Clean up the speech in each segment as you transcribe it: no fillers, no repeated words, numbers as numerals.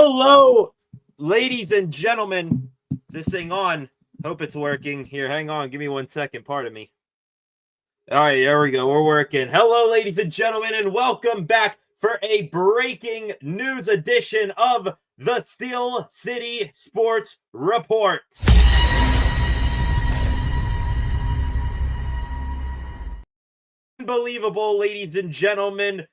Hello, ladies and gentlemen. Is this thing on? Hope it's working. Here, hang on. Give me 1 second. Pardon me. All right, there we go. We're working. Hello, ladies and gentlemen, and welcome back for a breaking news edition of the Steel City Sports Report. Unbelievable, ladies and gentlemen.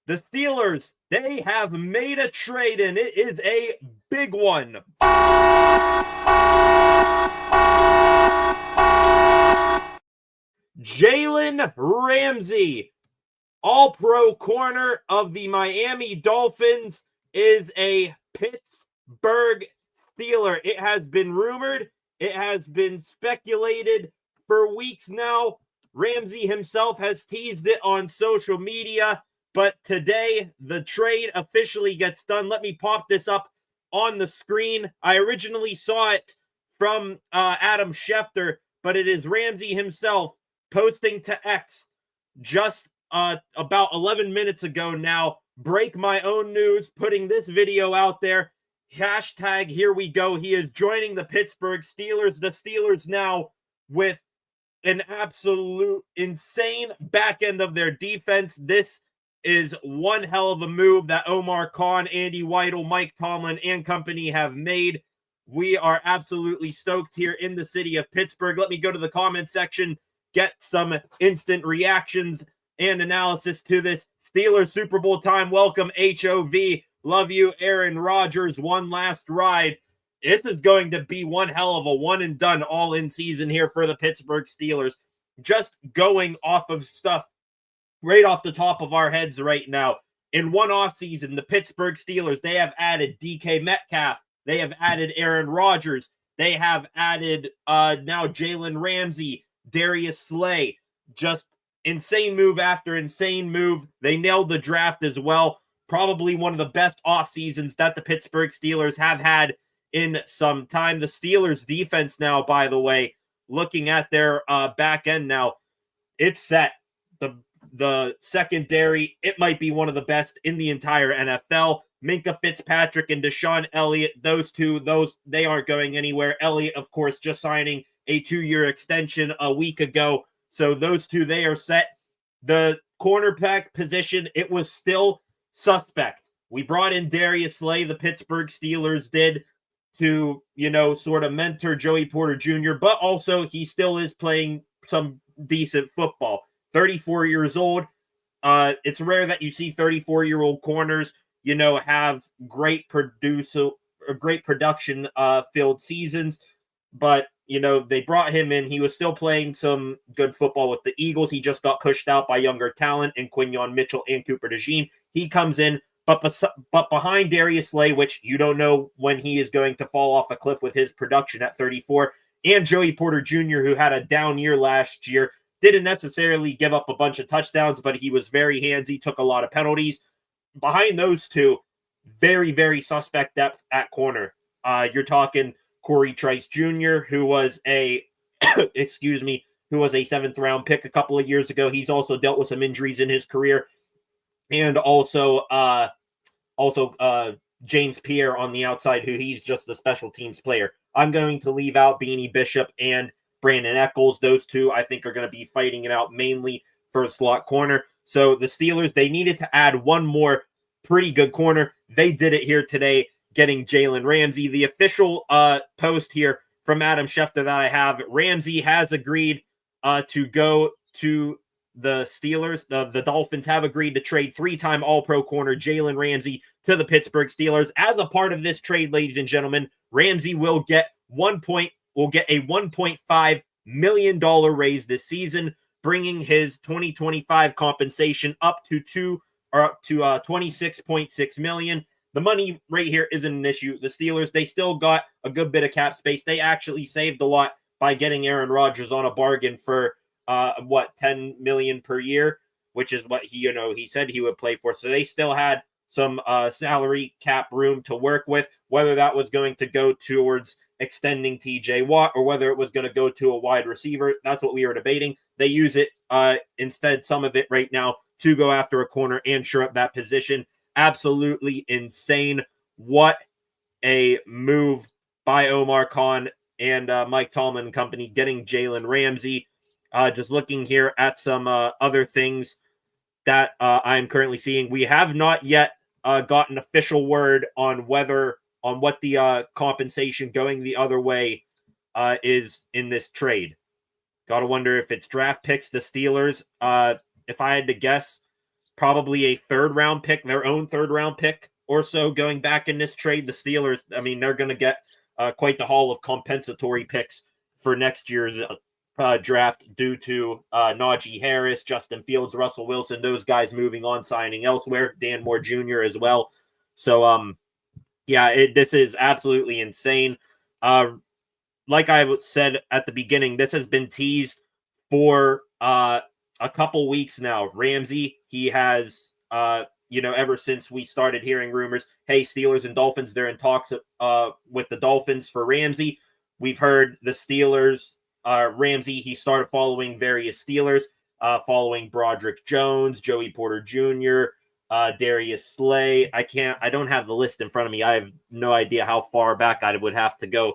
The Steelers, they have made a trade, and it is a big one. Jalen Ramsey, all-pro corner of the Miami Dolphins, is a Pittsburgh Steeler. It has been rumored, it has been speculated for weeks now. Ramsey himself has teased it on social media. But today, the trade officially gets done. Let me pop this up on the screen. I originally saw it from Adam Schefter, but it is Ramsey himself posting to X just about 11 minutes ago now. Break my own news, putting this video out there. Hashtag here we go. He is joining the Pittsburgh Steelers. The Steelers now with an absolute insane back end of their defense. This is one hell of a move that Omar Khan, Andy Weidel, Mike Tomlin, and company have made. We are absolutely stoked here in the city of Pittsburgh. Let me go to the comment section, get some instant reactions and analysis to this. Steelers Super Bowl time. Welcome, HOV. Love you, Aaron Rodgers. One last ride. This is going to be one hell of a one and done all in season here for the Pittsburgh Steelers. Just going off of stuff right off the top of our heads right now. In one offseason, the Pittsburgh Steelers, they have added DK Metcalf. They have added Aaron Rodgers. They have added now Jalen Ramsey, Darius Slay. Just insane move after insane move. They nailed the draft as well. Probably one of the best off seasons that the Pittsburgh Steelers have had in some time. The Steelers defense now, by the way, looking at their back end now, it's set. The secondary, it might be one of the best in the entire NFL. Minka Fitzpatrick and Deshaun Elliott, those two, they aren't going anywhere. Elliott, of course, just signing a 2-year extension a week ago. So those two, they are set. The cornerback position, it was still suspect. We brought in Darius Slay, the Pittsburgh Steelers did, to, sort of mentor Joey Porter Jr., but also he still is playing some decent football. 34 years old. It's rare that you see 34-year-old corners, have great production filled seasons. But, they brought him in. He was still playing some good football with the Eagles. He just got pushed out by younger talent in Quinyon Mitchell and Cooper DeJean. He comes in, but behind Darius Slay, which you don't know when he is going to fall off a cliff with his production at 34, and Joey Porter Jr., who had a down year last year, didn't necessarily give up a bunch of touchdowns, but he was very handsy, took a lot of penalties. Behind those two, very, very suspect depth at corner. You're talking Corey Trice Jr., who was a, who was a 7th-round pick a couple of years ago. He's also dealt with some injuries in his career. And also James Pierre on the outside, who he's just a special teams player. I'm going to leave out Beanie Bishop and Brandon Echols. Those two, I think, are going to be fighting it out mainly for a slot corner. So the Steelers, they needed to add one more pretty good corner. They did it here today, getting Jalen Ramsey. The official post here from Adam Schefter that I have, Ramsey has agreed to go to the Steelers. The Dolphins have agreed to trade 3-time All-Pro corner Jalen Ramsey to the Pittsburgh Steelers. As a part of this trade, ladies and gentlemen, Ramsey will get a $1.5 million raise this season, bringing his 2025 compensation up to $26.6 million. The money right here isn't an issue. The Steelers, they still got a good bit of cap space. They actually saved a lot by getting Aaron Rodgers on a bargain for $10 million per year, which is what he said he would play for. So they still had some salary cap room to work with. Whether that was going to go towards extending TJ Watt or whether it was going to go to a wide receiver, that's what we were debating. They use it instead, some of it right now, to go after a corner and shore up that position. Absolutely insane. What a move by Omar Khan and Mike Tomlin and company getting Jalen Ramsey. Just looking here at some other things that I'm currently seeing. We have not yet gotten official word on what the compensation going the other way is in this trade. Gotta wonder if it's draft picks, the Steelers. If I had to guess, probably a third-round pick, their own third-round pick or so going back in this trade. The Steelers, I mean, they're going to get quite the haul of compensatory picks for next year's draft due to Najee Harris, Justin Fields, Russell Wilson, those guys moving on, signing elsewhere, Dan Moore Jr. as well. So, this is absolutely insane. Like I said at the beginning, this has been teased for a couple weeks now. Ramsey, he has, ever since we started hearing rumors, hey, Steelers and Dolphins, they're in talks with the Dolphins for Ramsey. We've heard the Steelers, Ramsey, he started following various Steelers, following Broderick Jones, Joey Porter Jr., Darius Slay. I don't have the list in front of me. I have no idea how far back I would have to go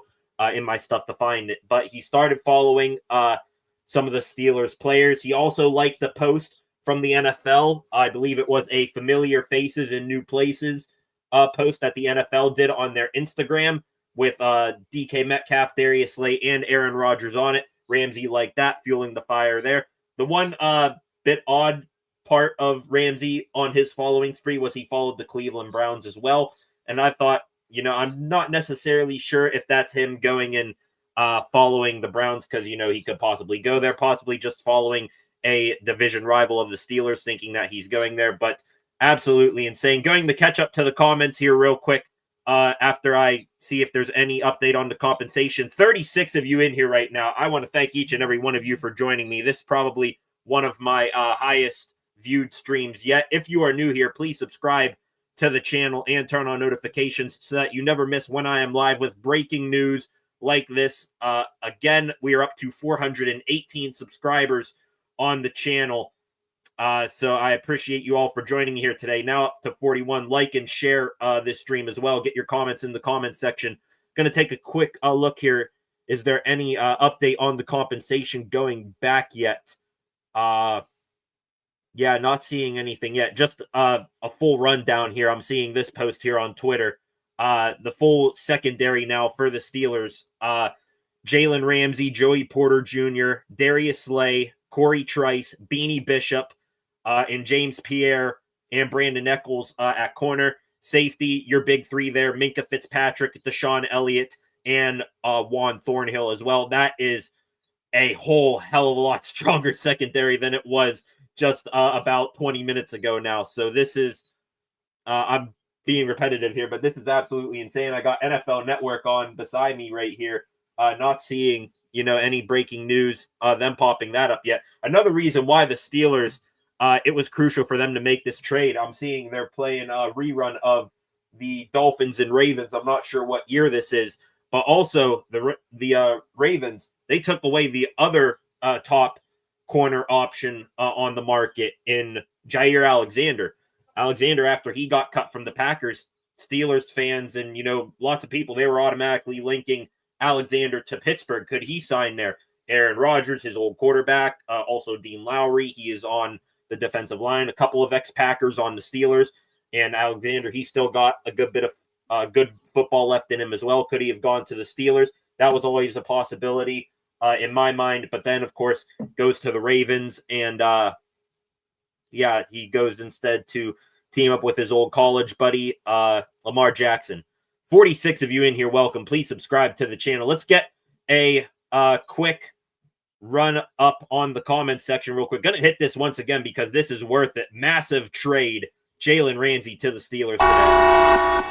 in my stuff to find it. But he started following some of the Steelers players. He also liked the post from the NFL. I believe it was a familiar faces in new places post that the NFL did on their Instagram with DK Metcalf, Darius Slay, and Aaron Rodgers on it. Ramsey liked that, fueling the fire there. The one bit odd part of Ramsey on his following spree was he followed the Cleveland Browns as well. And I thought, I'm not necessarily sure if that's him going and following the Browns because, he could possibly go there, possibly just following a division rival of the Steelers, thinking that he's going there. But absolutely insane. Going to catch up to the comments here real quick after I see if there's any update on the compensation. 36 of you in here right now. I want to thank each and every one of you for joining me. This is probably one of my highest viewed streams yet. If you are new here, please subscribe to the channel and turn on notifications so that you never miss when I am live with breaking news like this. Again, we are up to 418 subscribers on the channel. So I appreciate you all for joining me here today. Now up to 41. Like and share this stream as well. Get your comments in the comments section. Going to take a quick look here. Is there any update on the compensation going back yet? Yeah, not seeing anything yet. Just a full rundown here. I'm seeing this post here on Twitter. The full secondary now for the Steelers. Jalen Ramsey, Joey Porter Jr., Darius Slay, Corey Trice, Beanie Bishop, and James Pierre and Brandon Eccles at corner. Safety, your big three there, Minka Fitzpatrick, Deshaun Elliott, and Juan Thornhill as well. That is a whole hell of a lot stronger secondary than it was just about 20 minutes ago now. So this is, I'm being repetitive here, but this is absolutely insane. I got NFL Network on beside me right here, not seeing, any breaking news, them popping that up yet. Another reason why the Steelers, it was crucial for them to make this trade. I'm seeing they're playing a rerun of the Dolphins and Ravens. I'm not sure what year this is, but also the Ravens, they took away the other top corner option on the market in Jair Alexander. Alexander, after he got cut from the Packers, Steelers fans and, lots of people, they were automatically linking Alexander to Pittsburgh. Could he sign there? Aaron Rodgers, his old quarterback, also Dean Lowry, he is on the defensive line. A couple of ex-Packers on the Steelers, and Alexander, he still got a good bit of good football left in him as well. Could he have gone to the Steelers? That was always a possibility in my mind, but then, of course, goes to the Ravens, and he goes instead to team up with his old college buddy, Lamar Jackson. 46 of you in here, welcome. Please subscribe to the channel. Let's get a quick run up on the comment section real quick. Gonna hit this once again because this is worth it. Massive trade. Jalen Ramsey to the Steelers today.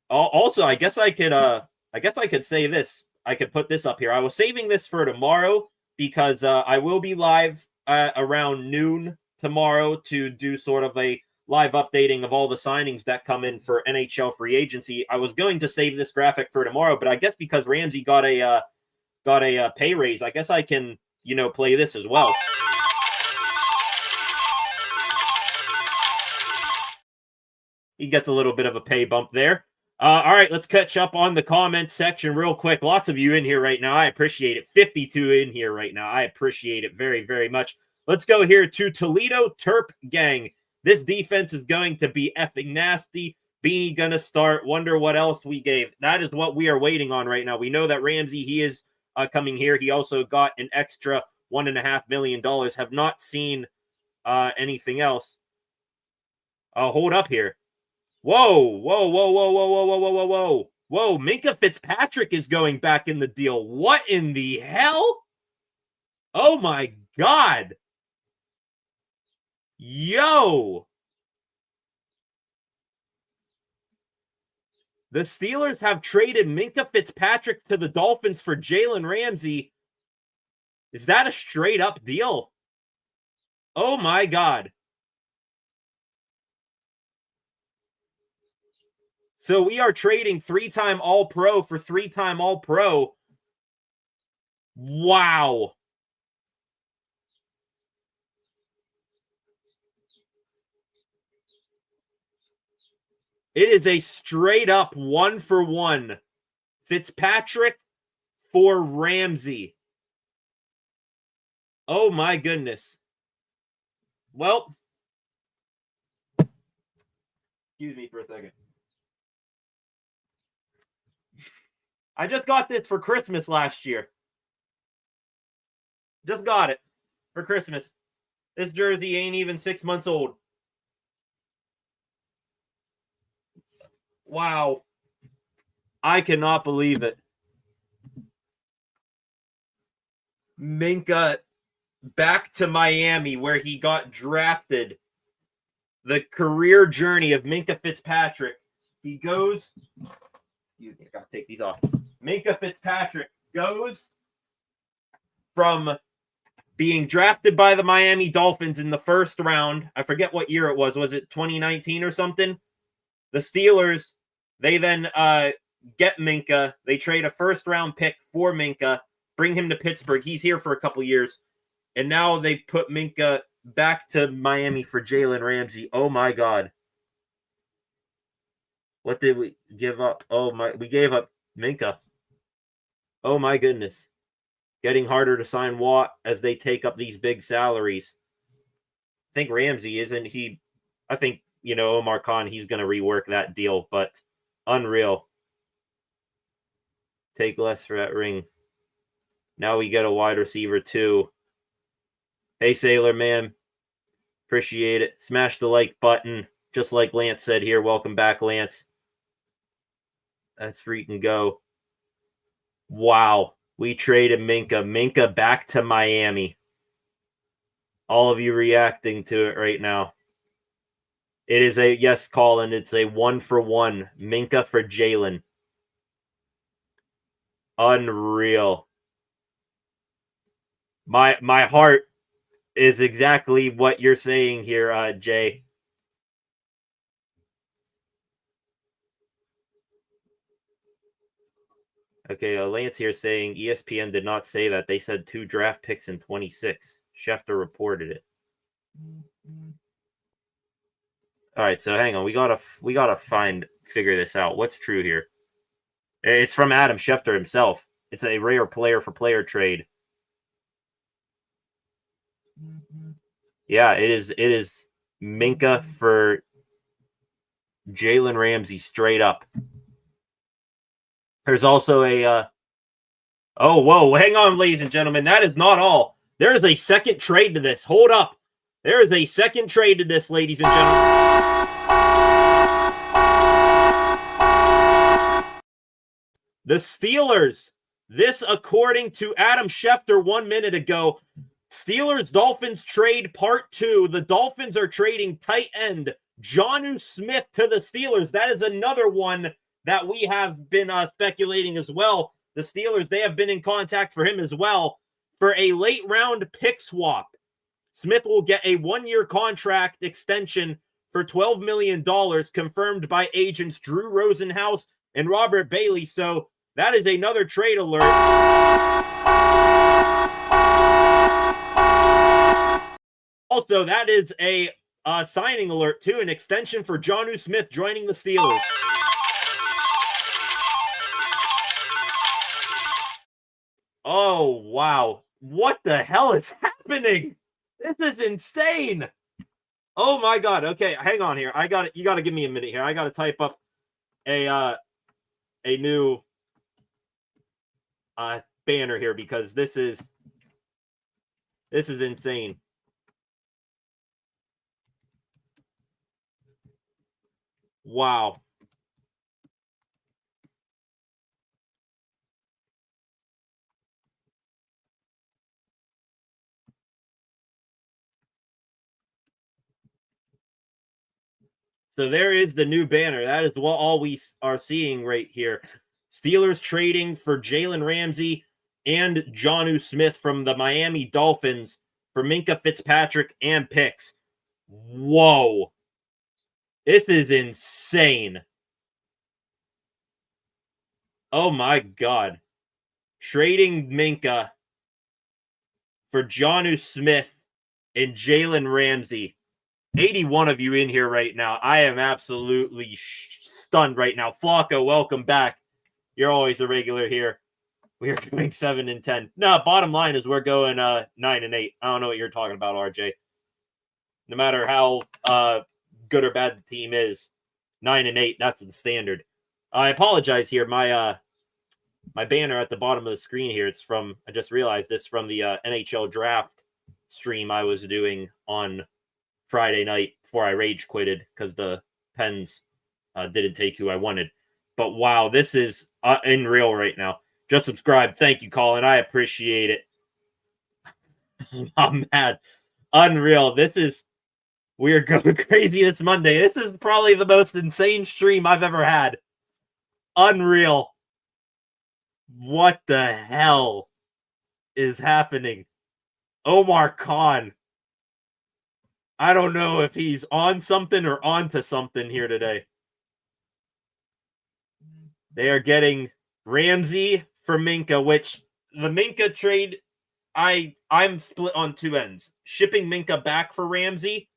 Also, I guess I could say this. I could put this up here. I was saving this for tomorrow because I will be live around noon tomorrow to do sort of a live updating of all the signings that come in for NHL free agency. I was going to save this graphic for tomorrow, but I guess because Ramsey got a pay raise, I guess I can, play this as well. He gets a little bit of a pay bump there. All right, let's catch up on the comments section real quick. Lots of you in here right now. I appreciate it. 52 in here right now. I appreciate it very, very much. Let's go here to Toledo Terp Gang. This defense is going to be effing nasty. Beanie gonna start. Wonder what else we gave. That is what we are waiting on right now. We know that Ramsey, he is coming here. He also got an extra $1.5 million. Have not seen anything else. Hold up here. Whoa, whoa, whoa, whoa, whoa, whoa, whoa, whoa, whoa, whoa. Whoa, Minka Fitzpatrick is going back in the deal. What in the hell? Oh my God. Yo. The Steelers have traded Minka Fitzpatrick to the Dolphins for Jalen Ramsey. Is that a straight up deal? Oh my God. So we are trading 3-time All-Pro for 3-time All-Pro. Wow. It is a straight up 1-for-1 Fitzpatrick for Ramsey. Oh my goodness. Well, excuse me for a second. I just got this for Christmas last year. Just got it for Christmas. This jersey ain't even 6 months old. Wow. I cannot believe it. Minka back to Miami where he got drafted. The career journey of Minka Fitzpatrick. He goes... Excuse me, I gotta take these off. Minka Fitzpatrick goes from being drafted by the Miami Dolphins in the first round. I forget what year it was. Was it 2019 or something? The Steelers, they then get Minka. They trade a first-round pick for Minka, bring him to Pittsburgh. He's here for a couple years. And now they put Minka back to Miami for Jalen Ramsey. Oh, my God. What did we give up? Oh, my. We gave up Minka. Oh, my goodness. Getting harder to sign Watt as they take up these big salaries. I think Ramsey isn't he. I think, Omar Khan, he's going to rework that deal, but unreal. Take less for that ring. Now we get a wide receiver, too. Hey, Sailor Man. Appreciate it. Smash the like button. Just like Lance said here. Welcome back, Lance. Let's freaking go. Wow. We traded Minka. Minka back to Miami. All of you reacting to it right now. It is a, yes, Colin, it's a 1-for-1. Minka for Jalen. Unreal. My heart is exactly what you're saying here, Jay. Okay, Lance here saying ESPN did not say that. They said 2 draft picks in 26. Schefter reported it. All right, so hang on. We gotta figure this out. What's true here? It's from Adam Schefter himself. It's a rare player for player trade. Yeah, it is Minka for Jalen Ramsey straight up. There's also a oh, whoa, hang on, ladies and gentlemen. That is not all. There is a second trade to this. Hold up. There is a second trade to this, ladies and gentlemen. The Steelers, this according to Adam Schefter 1 minute ago, Steelers-Dolphins trade part 2. The Dolphins are trading tight end Jonnu Smith to the Steelers. That is another one that we have been speculating as well. The Steelers, they have been in contact for him as well for a late-round pick swap. Smith will get a 1-year contract extension for $12 million, confirmed by agents Drew Rosenhaus and Robert Bailey. So that is another trade alert. Also, that is a signing alert, too. An extension for Jonnu Smith joining the Steelers. Oh, wow. What the hell is happening? This is insane. Oh, my God. Okay, hang on here. You got to give me a minute here. I got to type up a new banner here because this is insane. Wow. So there is the new banner. That is what all we are seeing right here. Steelers trading for Jalen Ramsey and Jonnu Smith from the Miami Dolphins for Minka Fitzpatrick and picks. Whoa. This is insane. Oh my God. Trading Minka for Jonnu Smith and Jalen Ramsey. 81 of you in here right now. I am absolutely stunned right now. Flacco, welcome back. You're always a regular here. We are going 7-10. No, bottom line is we're going 9-8. I don't know what you're talking about, RJ. No matter how good or bad the team is, 9-8. That's the standard. I apologize here. My banner at the bottom of the screen here. It's from. I just realized this from the NHL draft stream I was doing on Friday night before I rage quitted because the Pens didn't take who I wanted. But wow, this is unreal right now. Just subscribe. Thank you, Colin. I appreciate it. I'm mad. Unreal. We are going crazy this Monday. This is probably the most insane stream I've ever had. Unreal. What the hell is happening? Omar Khan. I don't know if he's on something or onto something here today. They are getting Ramsey for Minka, which the Minka trade, I'm split on two ends. Shipping Minka back for Ramsey,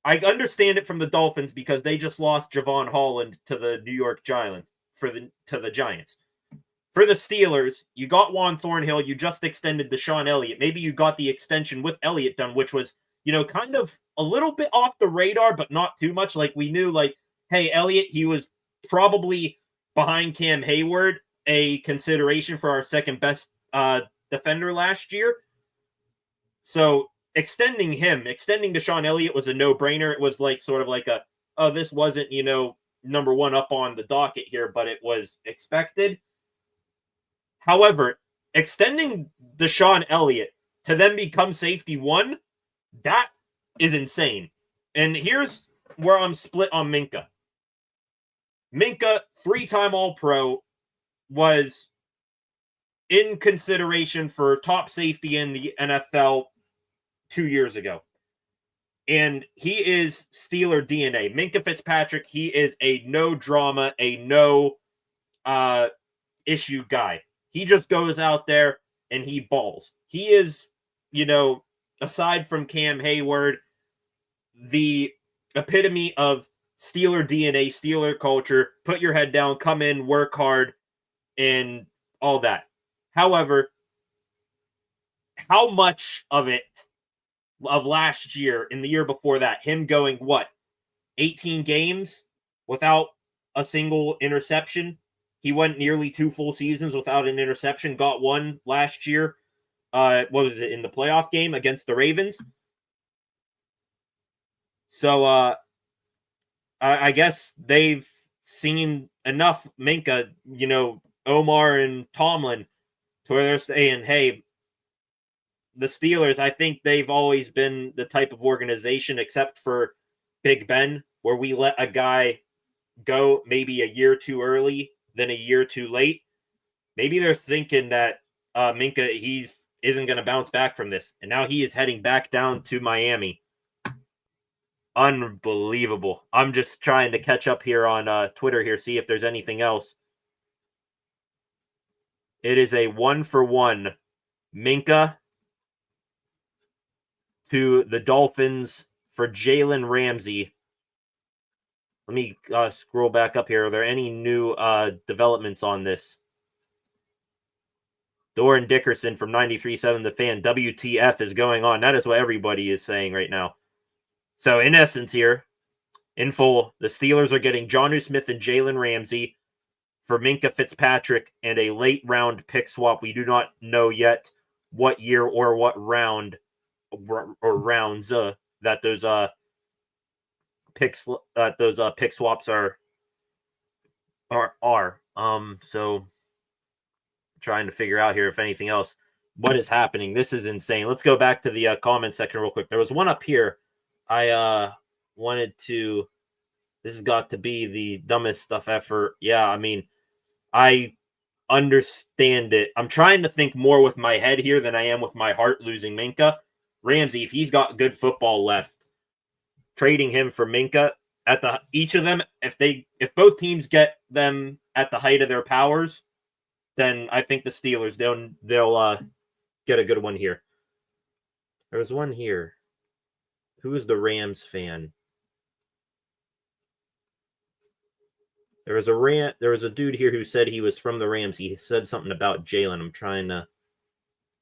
I understand it from the Dolphins because they just lost Javon Holland to the New York Giants to the Giants. For the Steelers, you got Juan Thornhill. You just extended Deshaun Elliott. Maybe you got the extension with Elliott done, which was, kind of a little bit off the radar, but not too much. Like we knew, hey, Elliott, he was probably behind Cam Hayward, a consideration for our second best defender last year. So extending Deshaun Elliott was a no-brainer. It was this wasn't, number one up on the docket here, but it was expected. However, extending Deshaun Elliott to then become safety one, that is insane. And here's where I'm split on Minka. Minka, 3-time All-Pro, was in consideration for top safety in the NFL 2 years ago. And he is Steeler DNA. Minka Fitzpatrick, he is a no drama, a no issue guy. He just goes out there and he balls. He is, aside from Cam Hayward, the epitome of Steeler DNA, Steeler culture. Put your head down, come in, work hard, and all that. However, how much of last year and the year before that, him going, 18 games without a single interception? He went nearly 2 full seasons without an interception, got one last year. What was it, in the playoff game against the Ravens? So I guess they've seen enough Minka, Omar and Tomlin, to where they're saying, hey, the Steelers, I think they've always been the type of organization, except for Big Ben, where we let a guy go maybe a year too early than a year too late. Maybe they're thinking that Minka, isn't going to bounce back from this. And now he is heading back down to Miami. Unbelievable. I'm just trying to catch up here on Twitter here, see if there's anything else. It is a 1-for-1 Minka to the Dolphins for Jalen Ramsey. Let me scroll back up here. Are there any new developments on this? Doran Dickerson from 93.7 The Fan. WTF is going on? That is what everybody is saying right now. So, in essence here, in full, the Steelers are getting Jonnu Smith and Jalen Ramsey for Minka Fitzpatrick and a late-round pick swap. We do not know yet what year or what round or rounds that those pick swaps are. So trying to figure out here if anything else, what is happening. This is insane. Let's go back to the comment section real quick. There was one up here I wanted to. This has got to be the dumbest stuff ever. Yeah, I mean, I understand it. I'm trying to think more with my head here than I am with my heart losing Minka. Ramsey, if he's got good football left, trading him for Minka at each of them, if both teams get them at the height of their powers, then I think the Steelers they'll get a good one here. There was one here. Who is the Rams fan? There was a dude here who said he was from the Rams. He said something about Jalen. I'm trying to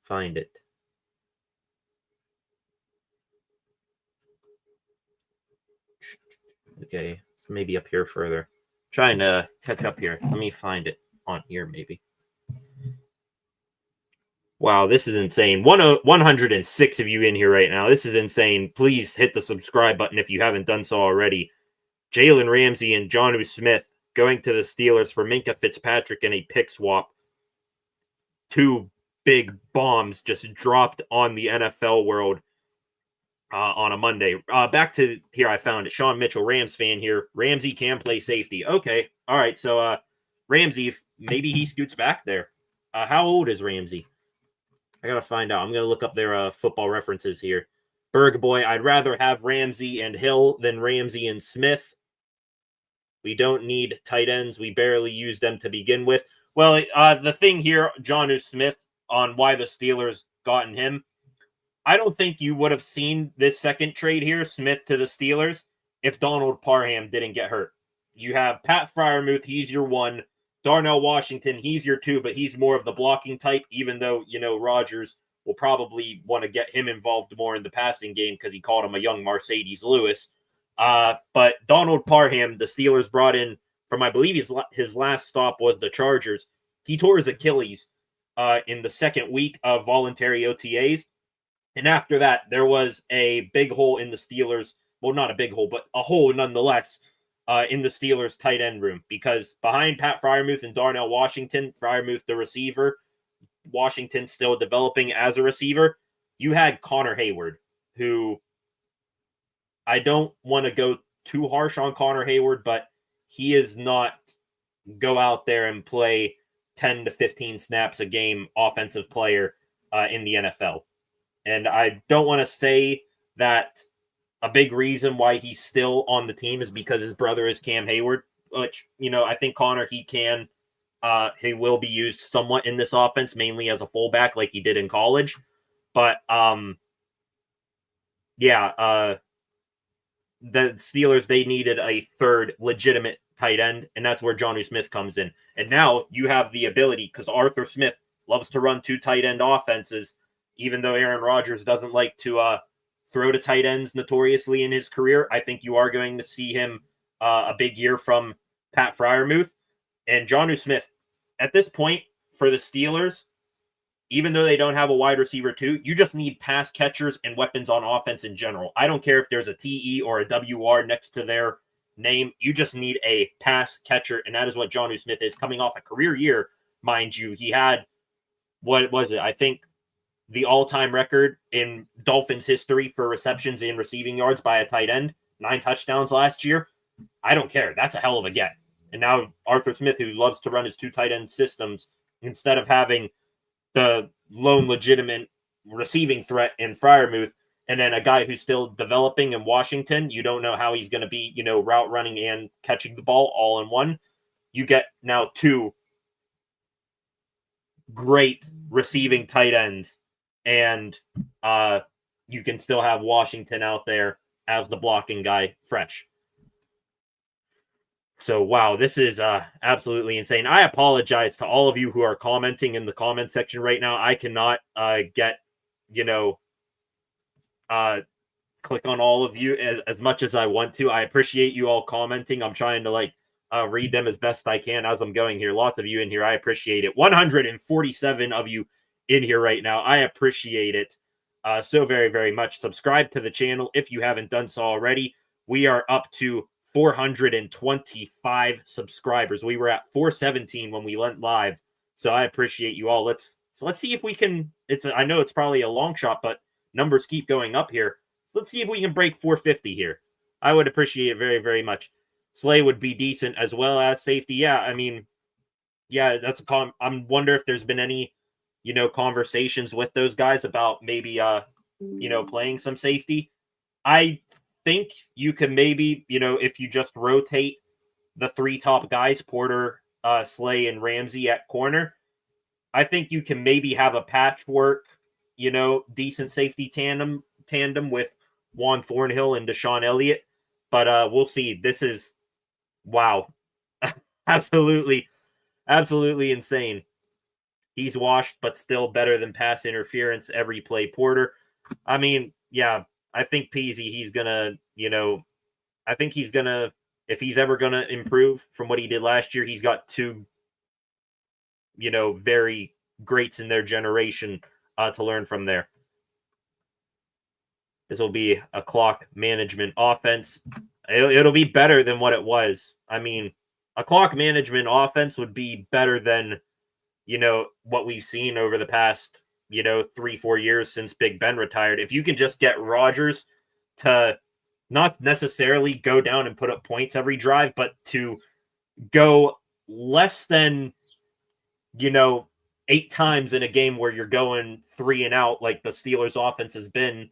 find it. Okay, it's maybe up here further. Trying to catch up here. Let me find it on here, maybe. Wow, this is insane. 106 of you in here right now. This is insane. Please hit the subscribe button if you haven't done so already. Jalen Ramsey and Jonnu Smith going to the Steelers for Minka Fitzpatrick and a pick swap. Two big bombs just dropped on the NFL world on a Monday. Back to here, I found it. Sean Mitchell, Rams fan here. Ramsey can play safety. Okay, all right. So Ramsey, maybe he scoots back there. How old is Ramsey? I gotta find out. I'm gonna look up their football references here. Berg boy, I'd rather have Ramsey and Hill than Ramsey and Smith. We don't need tight ends. We barely use them to begin with. Well, the thing here, Jonnu Smith, on why the Steelers gotten him, I don't think you would have seen this second trade here, Smith to the Steelers, if Donald Parham didn't get hurt. You have Pat Freiermuth, he's your one. Darnell Washington, he's your two, but he's more of the blocking type, even though, Rodgers will probably want to get him involved more in the passing game because he called him a young Mercedes Lewis. But Donald Parham, the Steelers brought in from, I believe his last stop was the Chargers. He tore his Achilles in the second week of voluntary OTAs. And after that, there was a big hole in the Steelers. Well, not a big hole, but a hole nonetheless in the Steelers tight end room. Because behind Pat Freiermuth and Darnell Washington, Freiermuth the receiver, Washington still developing as a receiver, you had Connor Hayward, who I don't want to go too harsh on Connor Hayward, but he is not go out there and play 10 to 15 snaps a game offensive player in the NFL. And I don't want to say that a big reason why he's still on the team is because his brother is Cam Hayward, which, I think Connor, he will be used somewhat in this offense, mainly as a fullback like he did in college. But, the Steelers, they needed a third legitimate tight end, and that's where Jonnu Smith comes in. And now you have the ability, because Arthur Smith loves to run two tight end offenses, even though Aaron Rodgers doesn't like to throw to tight ends notoriously in his career. I think you are going to see him a big year from Pat Freiermuth. And Jonnu Smith, at this point, for the Steelers, even though they don't have a wide receiver too, you just need pass catchers and weapons on offense in general. I don't care if there's a TE or a WR next to their name. You just need a pass catcher, and that is what Jonnu Smith is, coming off a career year, mind you. He had, what was it? I think the all-time record in Dolphins history for receptions and receiving yards by a tight end, 9 touchdowns last year. I don't care. That's a hell of a get. And now Arthur Smith, who loves to run his two tight end systems, instead of having the lone legitimate receiving threat in Freiermuth, and then a guy who's still developing in Washington, you don't know how he's going to be, route running and catching the ball all in one. You get now 2 great receiving tight ends. And you can still have Washington out there as the blocking guy fresh. So, wow, this is absolutely insane. I apologize to all of you who are commenting in the comment section right now. I cannot get, click on all of you as much as I want to. I appreciate you all commenting. I'm trying to read them as best I can as I'm going here. Lots of you in here. I appreciate it. 147 of you in here right now. I appreciate it so very, very much. Subscribe to the channel if you haven't done so already. We are up to 425 subscribers. We were at 417 when we went live. So I appreciate you all. Let's see if we can. I know it's probably a long shot, but numbers keep going up here. Let's see if we can break 450 here. I would appreciate it very, very much. Slay would be decent as well as safety. Yeah, I mean, yeah, that's a I wonder if there's been any, conversations with those guys about maybe, playing some safety. I think you can maybe, if you just rotate the three top guys, Porter, Slay, and Ramsey at corner, I think you can maybe have a patchwork, decent safety tandem with Juan Thornhill and Deshaun Elliott. But we'll see. This is, wow. Absolutely insane. He's washed, but still better than pass interference every play, Porter. I mean, yeah, I think Peasy, he's going to, I think he's going to, if he's ever going to improve from what he did last year, he's got two, very greats in their generation to learn from there. This will be a clock management offense. It'll be better than what it was. I mean, a clock management offense would be better than, what we've seen over the past, 3-4 years since Big Ben retired. If you can just get Rodgers to not necessarily go down and put up points every drive, but to go less than, 8 times in a game where you're going 3 and out, like the Steelers offense has been,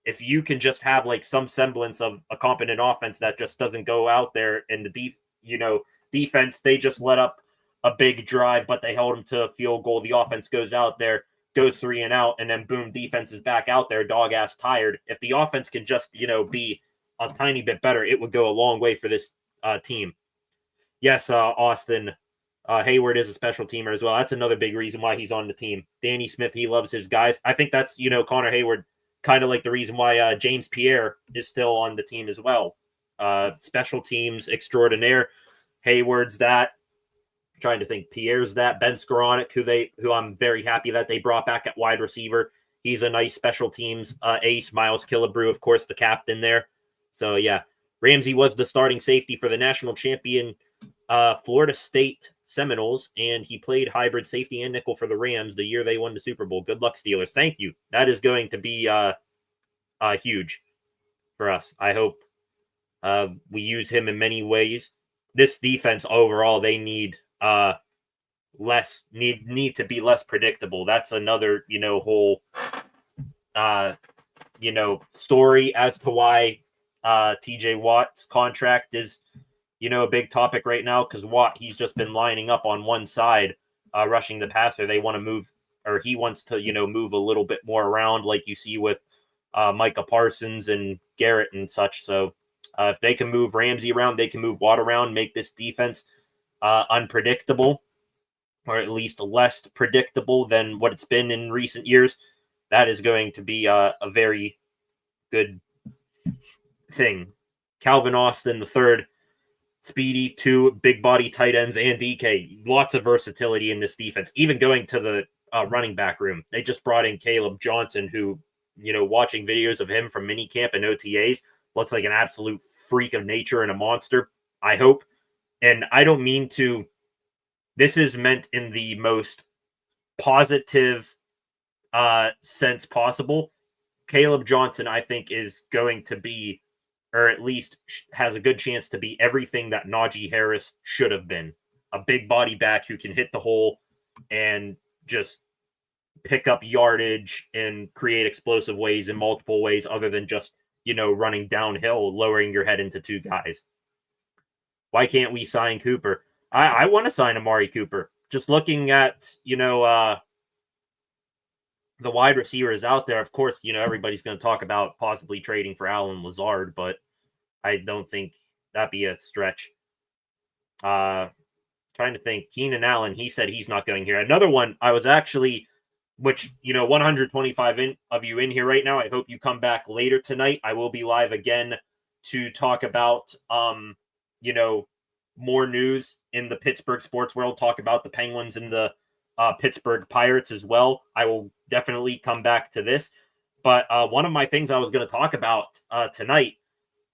if you can just have some semblance of a competent offense that just doesn't go out there and the defense, they just let up a big drive, but they held them to a field goal. The offense goes out there, goes 3 and out, and then boom, defense is back out there, dog ass tired. If the offense can just, be a tiny bit better, it would go a long way for this team. Yes, Austin, Hayward is a special teamer as well. That's another big reason why he's on the team. Danny Smith, he loves his guys. I think that's, Connor Hayward, kind of like the reason why James Pierre is still on the team as well. Special teams extraordinaire. Hayward's that. I'm trying to think. Pierre's that. Ben Skoranek, who I'm very happy that they brought back at wide receiver. He's a nice special teams ace. Miles Killebrew, of course, the captain there. So, yeah. Ramsey was the starting safety for the national champion Florida State Seminoles, and he played hybrid safety and nickel for the Rams the year they won the Super Bowl. Good luck, Steelers. Thank you. That is going to be huge for us. I hope we use him in many ways. This defense overall, they need need to be less predictable. That's another whole story as to why TJ Watt's contract is a big topic right now, because Watt, he's just been lining up on one side, rushing the passer. They want to move, or he wants to, move a little bit more around, like you see with Micah Parsons and Garrett and such. So if they can move Ramsey around, they can move Watt around, make this defense unpredictable, or at least less predictable than what it's been in recent years. That is going to be a very good thing. Calvin Austin, the third. Speedy, 2 big body tight ends, and DK. Lots of versatility in this defense. Even going to the running back room. They just brought in Caleb Johnson, who, watching videos of him from minicamp and OTAs, looks like an absolute freak of nature and a monster, I hope. And I don't mean to... This is meant in the most positive sense possible. Caleb Johnson, I think, is going to be, or at least has a good chance to be, everything that Najee Harris should have been. A big body back who can hit the hole and just pick up yardage and create explosive ways in multiple ways other than just, running downhill, lowering your head into 2 guys. Why can't we sign Cooper? I want to sign Amari Cooper. Just looking at, the wide receivers out there, of course, everybody's going to talk about possibly trading for Allen Lazard, but I don't think that'd be a stretch. Trying to think. Keenan Allen, he said he's not going here. Another one, I was actually, which, 125 of you in here right now. I hope you come back later tonight. I will be live again to talk about, more news in the Pittsburgh sports world, talk about the Penguins and the Pittsburgh Pirates as well. I will definitely come back to this. But one of my things I was going to talk about tonight,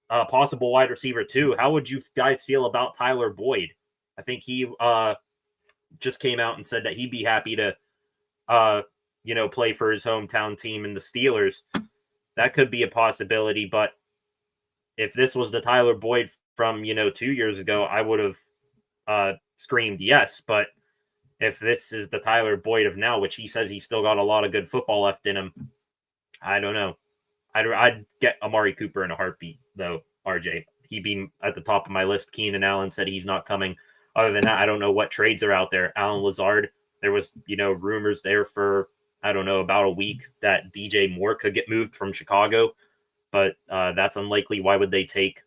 possible wide receiver too. How would you guys feel about Tyler Boyd? I think he just came out and said that he'd be happy to, play for his hometown team and the Steelers. That could be a possibility. But if this was the Tyler Boyd from, 2 years ago, I would have screamed yes. But if this is the Tyler Boyd of now, which he says he's still got a lot of good football left in him, I don't know. I'd get Amari Cooper in a heartbeat, though, RJ. He'd be at the top of my list. Keenan Allen said he's not coming. Other than that, I don't know what trades are out there. Allen Lazard, there was, rumors there for, I don't know, about a week that DJ Moore could get moved from Chicago. But that's unlikely. Why would they take,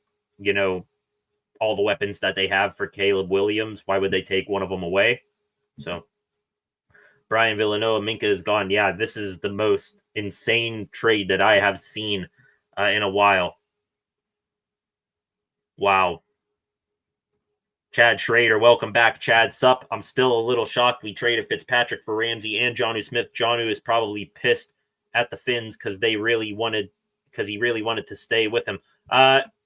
all the weapons that they have for Caleb Williams? Why would they take one of them away? So, Brian Villanova, Minka is gone. Yeah, this is the most insane trade that I have seen in a while. Wow. Chad Schrader, welcome back, Chad. Sup? I'm still a little shocked we traded Fitzpatrick for Ramsey and Jonnu Smith. Jonnu is probably pissed at the Finns because he really wanted to stay with him.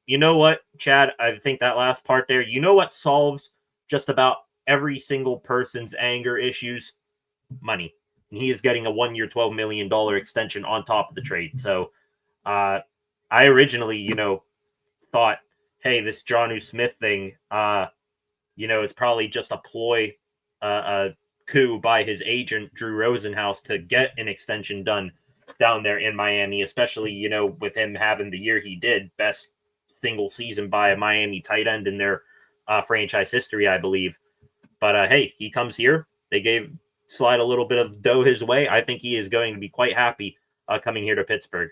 You know what, Chad? I think that last part there, you know what solves just about every single person's anger issues? Money. And he is getting a 1-year, $12 million extension on top of the trade. So I originally, thought, hey, this Jonnu Smith thing, it's probably just a ploy, a coup by his agent, Drew Rosenhaus, to get an extension done down there in Miami, especially, with him having the year he did, best single season by a Miami tight end in their franchise history, I believe. But, hey, he comes here. They slide a little bit of dough his way. I think he is going to be quite happy coming here to Pittsburgh.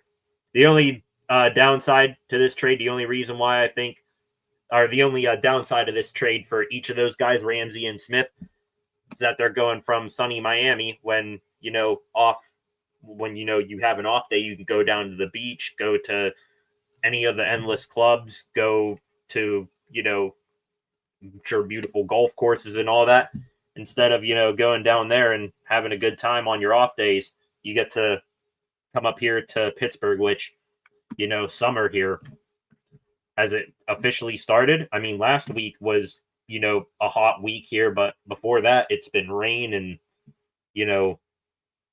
The only downside to this trade, the only reason why I think, or the only downside of this trade for each of those guys, Ramsey and Smith, is that they're going from sunny Miami when, you have an off day, you can go down to the beach, go to any of the endless clubs, go to, beautiful golf courses and all that. Instead of, going down there and having a good time on your off days, you get to come up here to Pittsburgh, which, summer here, as it officially started. I mean, last week was, a hot week here, but before that, it's been rain and,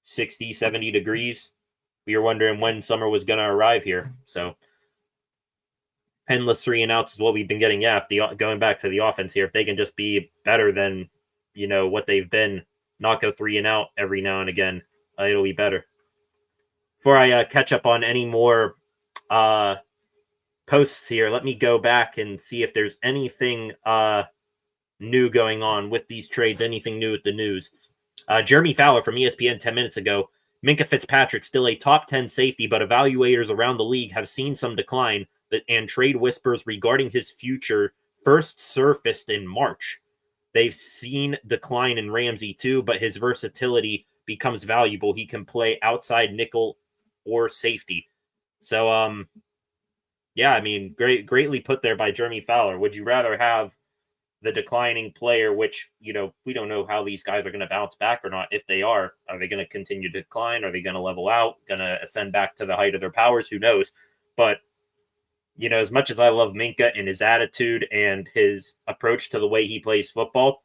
60, 70 degrees. We were wondering when summer was going to arrive here. So, endless 3 and outs is what we've been getting. Yeah, going back to the offense here, if they can just be better than, what they've been, not go 3 and out every now and again, it'll be better. Before I catch up on any more posts here, let me go back and see if there's anything new going on with these trades, anything new with the news. Jeremy Fowler from ESPN 10 minutes ago, Minka Fitzpatrick still a top 10 safety, but evaluators around the league have seen some decline, and trade whispers regarding his future first surfaced in March. They've seen decline in Ramsey too, but his versatility becomes valuable. He can play outside nickel or safety. So, yeah, I mean, greatly put there by Jeremy Fowler. Would you rather have the declining player, which, we don't know how these guys are going to bounce back or not? If they are they going to continue to decline? Are they going to level out, going to ascend back to the height of their powers? Who knows? But, as much as I love Minka and his attitude and his approach to the way he plays football,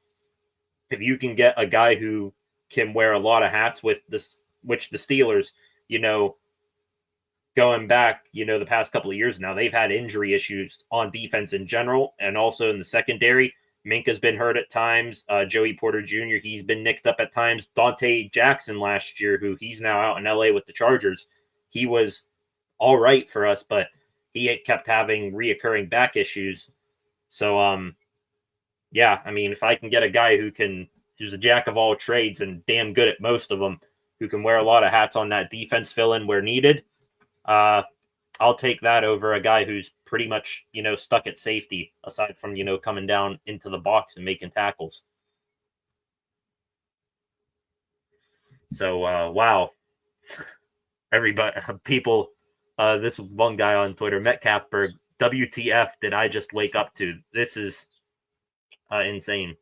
if you can get a guy who can wear a lot of hats with this, which the Steelers, going back, the past couple of years now, they've had injury issues on defense in general and also in the secondary. Minka's been hurt at times. Joey Porter Jr., he's been nicked up at times. Dante Jackson last year, who he's now out in LA with the Chargers, he was all right for us, but he kept having reoccurring back issues. So, yeah, I mean, if I can get a guy who's a jack of all trades and damn good at most of them, who can wear a lot of hats on that defense, fill in where needed. I'll take that over a guy who's pretty much, stuck at safety, aside from, coming down into the box and making tackles. So, wow. Everybody, people, this one guy on Twitter, Metcalfberg, WTF did I just wake up to? This is insane.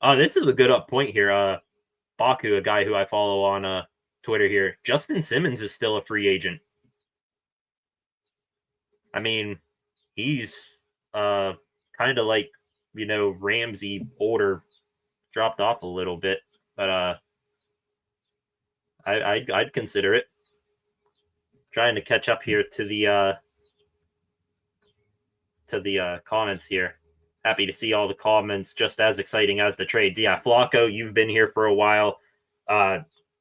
This is a good up point here. Baku, a guy who I follow on Twitter here. Justin Simmons is still a free agent. I mean, he's kind of like, Ramsey, older, dropped off a little bit, but I'd consider it. Trying to catch up here to the comments here. Happy to see all the comments, just as exciting as the trades. Yeah, Flacco, you've been here for a while.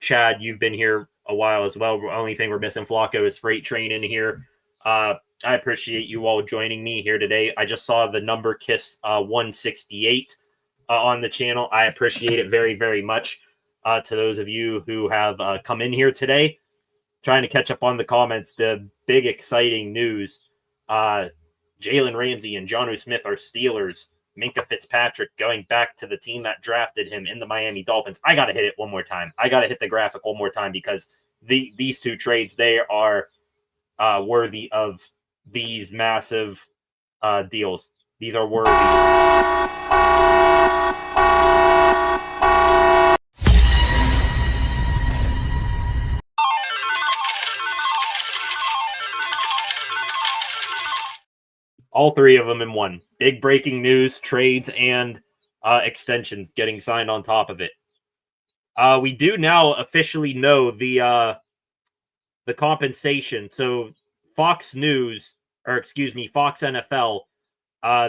Chad, you've been here a while as well. The only thing we're missing, Flacco, is Freight Train in here. I appreciate you all joining me here today. I just saw the number Kiss 168 on the channel. I appreciate it very, very much. To those of you who have come in here today, trying to catch up on the comments, the big exciting news. Jalen Ramsey and Jonnu Smith are Steelers. Minka Fitzpatrick going back to the team that drafted him in the Miami Dolphins. I got to hit it one more time. I got to hit the graphic one more time because these two trades, they are worthy of these massive deals. These are worthy. All three of them in one. Big breaking news, trades, and extensions getting signed on top of it. We do now officially know the compensation. So Fox NFL,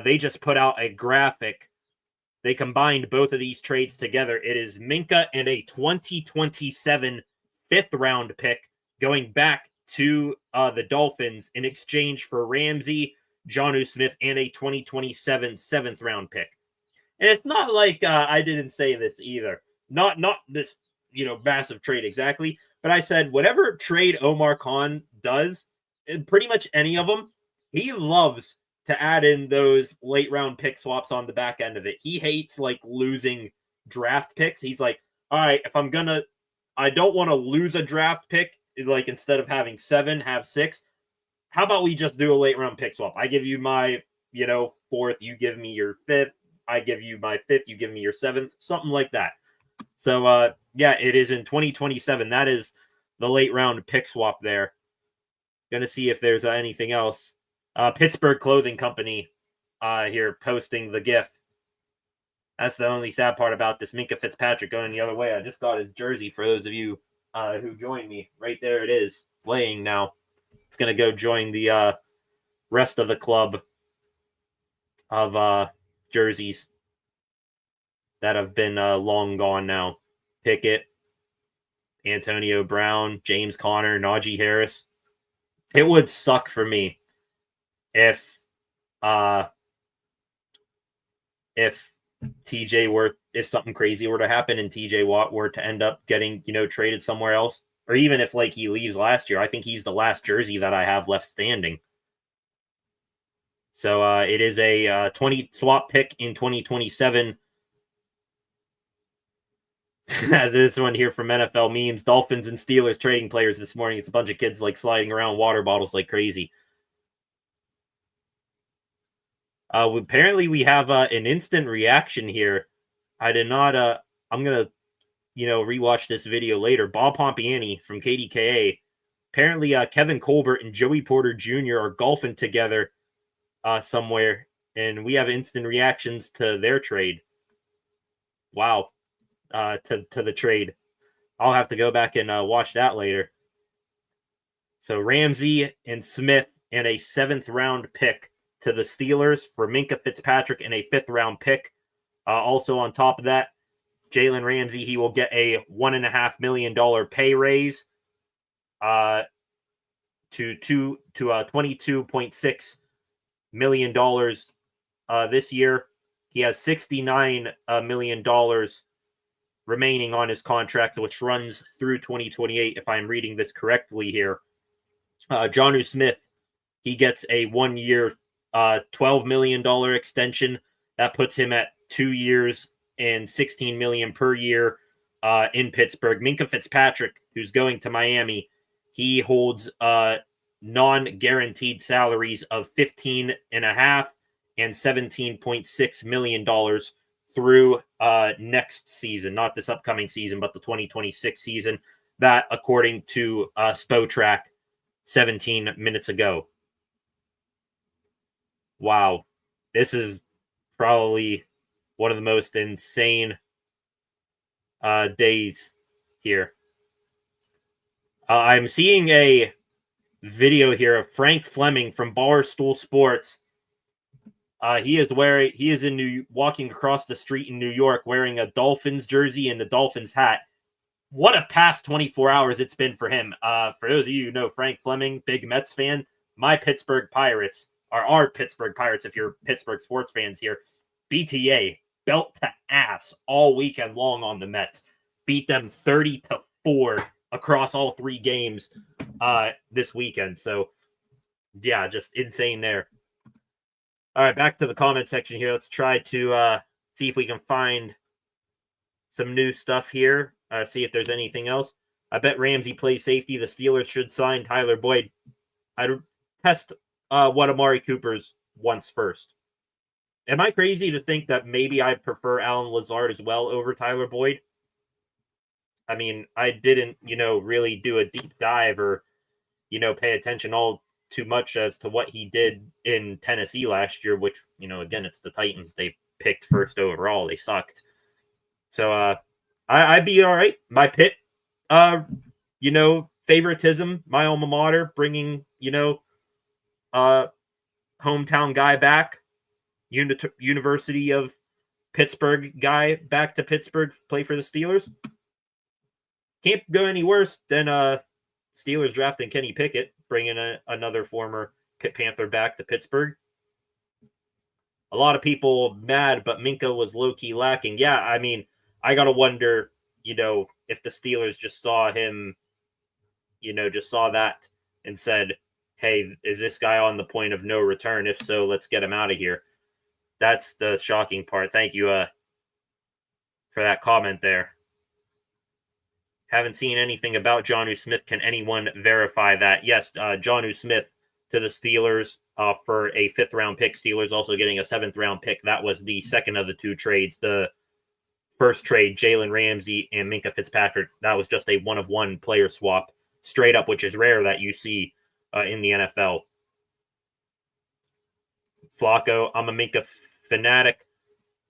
they just put out a graphic. They combined both of these trades together. It is Minka and a 2027 fifth-round pick going back to the Dolphins in exchange for Ramsey, Jonnu Smith, and a 2027 seventh-round pick. And it's not like I didn't say this either. Not this, massive trade exactly. But I said, whatever trade Omar Khan does, pretty much any of them, he loves to add in those late-round pick swaps on the back end of it. He hates, losing draft picks. He's like, all right, if I don't want to lose a draft pick, instead of having 7, have 6. How about we just do a late round pick swap? I give you my, 4th, you give me your 5th. I give you my 5th, you give me your 7th, something like that. So, yeah, it is in 2027. That is the late round pick swap there. Gonna see if there's anything else. Pittsburgh Clothing Company here posting the GIF. That's the only sad part about this. Minka Fitzpatrick going the other way. I just got his jersey for those of you who joined me. Right there it is, playing now. It's going to go join the rest of the club of jerseys that have been long gone now. Pickett, Antonio Brown, James Conner, Najee Harris. It would suck for me if if something crazy were to happen and TJ Watt were to end up getting, traded somewhere else. Or even if he leaves last year. I think he's the last jersey that I have left standing. So it is a 20 swap pick in 2027. This one here from NFL Memes. Dolphins and Steelers trading players this morning. It's a bunch of kids sliding around water bottles like crazy. Apparently we have an instant reaction here. I did not I'm going to rewatch this video later. Bob Pompiani from KDKA. Apparently, Kevin Colbert and Joey Porter Jr. are golfing together somewhere, and we have instant reactions to their trade. Wow, to the trade. I'll have to go back and watch that later. So Ramsey and Smith and a 7th-round pick to the Steelers for Minka Fitzpatrick and a 5th-round pick. Also on top of that, Jalen Ramsey, he will get a $1.5 million pay raise to $22.6 million this year. He has $69 million remaining on his contract, which runs through 2028, if I'm reading this correctly here. Jonnu Smith, he gets a 1 year, $12 million extension. That puts him at 2 years and $16 million per year in Pittsburgh. Minka Fitzpatrick, who's going to Miami, he holds non-guaranteed salaries of $15.5 and $17.6 million through next season, not this upcoming season, but the 2026 season. That, according to Spotrac 17 minutes ago. Wow. This is probably one of the most insane days here. I'm seeing a video here of Frank Fleming from Barstool Sports. He is walking across the street in New York wearing a Dolphins jersey and the Dolphins hat. What a past 24 hours it's been for him. For those of you who know Frank Fleming, big Mets fan, my Pittsburgh Pirates are our Pittsburgh Pirates. If you're Pittsburgh sports fans here, BTA belt to ass all weekend long on the Mets. Beat them 30-4 across all 3 games this weekend. So, yeah, just insane there. All right, back to the comment section here. Let's try to see if we can find some new stuff here. See if there's anything else. I bet Ramsey plays safety. The Steelers should sign Tyler Boyd. I'd test what Amari Cooper's wants first. Am I crazy to think that maybe I prefer Alan Lazard as well over Tyler Boyd? I mean, I didn't, really do a deep dive or, pay attention all too much as to what he did in Tennessee last year, which, again, it's the Titans. They picked first overall. They sucked. So, I'd be all right. My Pitt, favoritism, my alma mater, bringing, hometown guy back, University of Pittsburgh guy back to Pittsburgh, play for the Steelers. Can't go any worse than Steelers drafting Kenny Pickett, bringing another former Pitt Panther back to Pittsburgh. A lot of people mad, but Minka was low-key lacking. Yeah, I mean, I got to wonder, if the Steelers just saw him, just saw that and said, hey, is this guy on the point of no return? If so, let's get him out of here. That's the shocking part. Thank you for that comment there. Haven't seen anything about Jonnu Smith. Can anyone verify that? Yes, Jonnu Smith to the Steelers for a 5th-round pick. Steelers also getting a 7th-round pick. That was the second of the 2 trades. The first trade, Jalen Ramsey and Minka Fitzpatrick, that was just a 1-of-1 player swap straight up, which is rare that you see in the NFL. Flacco, I'm a Minka fanatic.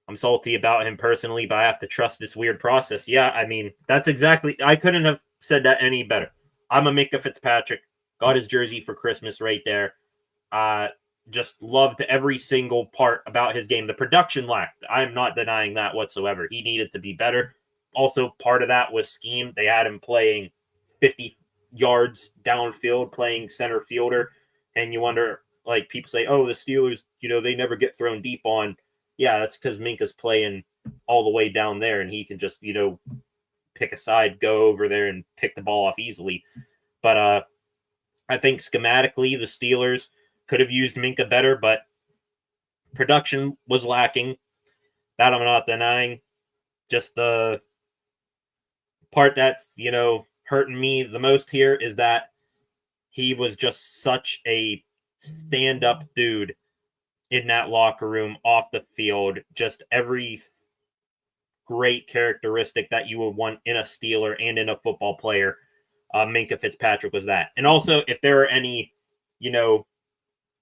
I'm salty about him personally, but I have to trust this weird process. Yeah, I mean, that's exactly, I couldn't have said that any better. I'm a Minka Fitzpatrick. Got his jersey for Christmas right there. Just loved every single part about his game. The production lacked. I'm not denying that whatsoever. He needed to be better. Also, part of that was scheme. They had him playing 50 yards downfield, playing center fielder. And you wonder, like, people say, oh, the Steelers, they never get thrown deep on. Yeah, that's because Minka's playing all the way down there, and he can just, pick a side, go over there, and pick the ball off easily. But I think schematically, the Steelers could have used Minka better, but production was lacking. That I'm not denying. Just the part that's, hurting me the most here is that he was just such a stand-up dude in that locker room, off the field. Just every great characteristic that you would want in a Steeler and in a football player. Minka Fitzpatrick was that. And also, if there are any,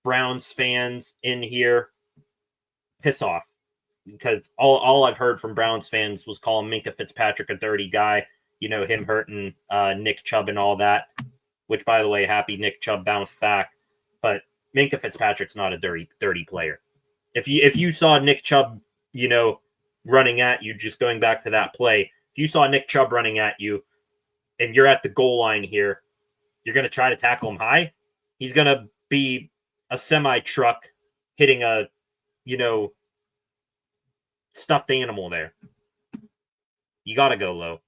Browns fans in here, piss off. Because all I've heard from Browns fans was calling Minka Fitzpatrick a dirty guy. Him hurting Nick Chubb and all that. Which, by the way, happy Nick Chubb bounced back. But Minka Fitzpatrick's not a dirty player. If you saw Nick Chubb, running at you, just going back to that play, if you saw Nick Chubb running at you and you're at the goal line here, you're going to try to tackle him high? He's going to be a semi-truck hitting a, stuffed animal there. You got to go low.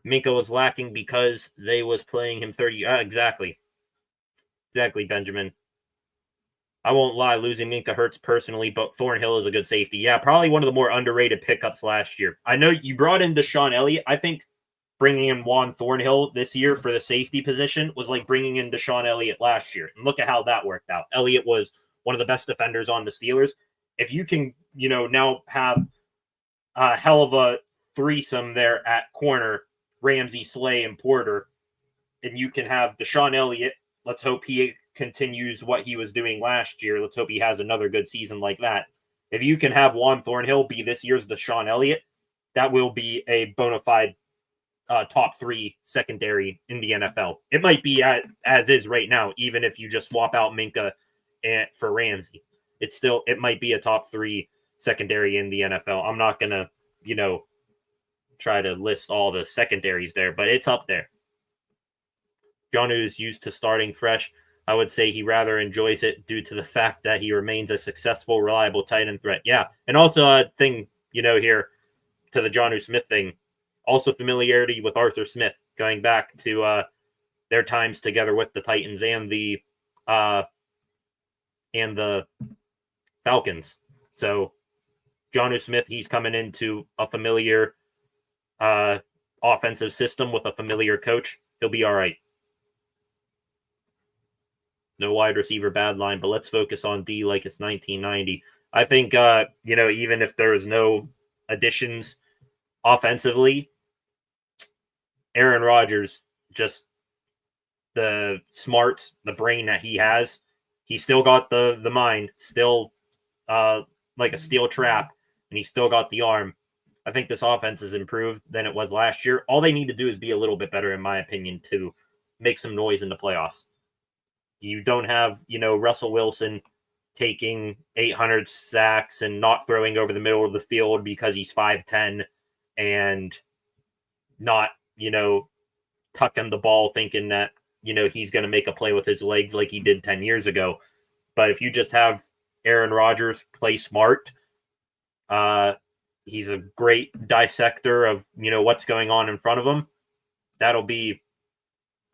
Minka was lacking because they was playing him 30. Exactly. Exactly, Benjamin. I won't lie, losing Minka hurts personally, but Thornhill is a good safety. Yeah, probably one of the more underrated pickups last year. I know you brought in Deshaun Elliott. I think bringing in Juan Thornhill this year for the safety position was like bringing in Deshaun Elliott last year. And look at how that worked out. Elliott was one of the best defenders on the Steelers. If you can, now have a hell of a threesome there at corner, Ramsey, Slay, and Porter, and you can have Deshaun Elliott. Let's hope he continues what he was doing last year. Let's hope he has another good season like that. If you can have Juan Thornhill be this year's Deshaun Elliott, that will be a bona fide top 3 secondary in the NFL. It might be as is right now, even if you just swap out Minka for Ramsey. It might be a top 3 secondary in the NFL. I'm not going to, try to list all the secondaries there, but it's up there. Jonnu is used to starting fresh. I would say he rather enjoys it due to the fact that he remains a successful, reliable tight end threat. Yeah, and also a thing, here to the Jonnu Smith thing, also familiarity with Arthur Smith, going back to their times together with the Titans and the Falcons. So Jonnu Smith, he's coming into a familiar offensive system with a familiar coach. He'll be all right. No wide receiver bad line, but let's focus on D like it's 1990. I think, even if there is no additions offensively, Aaron Rodgers, just the smarts, the brain that he has, he still got the mind, still like a steel trap, and he still got the arm. I think this offense is improved than it was last year. All they need to do is be a little bit better, in my opinion, to make some noise in the playoffs. You don't have, Russell Wilson taking 800 sacks and not throwing over the middle of the field because he's 5'10" and not, tucking the ball thinking that, he's going to make a play with his legs like he did 10 years ago. But if you just have Aaron Rodgers play smart, he's a great dissector of, what's going on in front of him. That'll be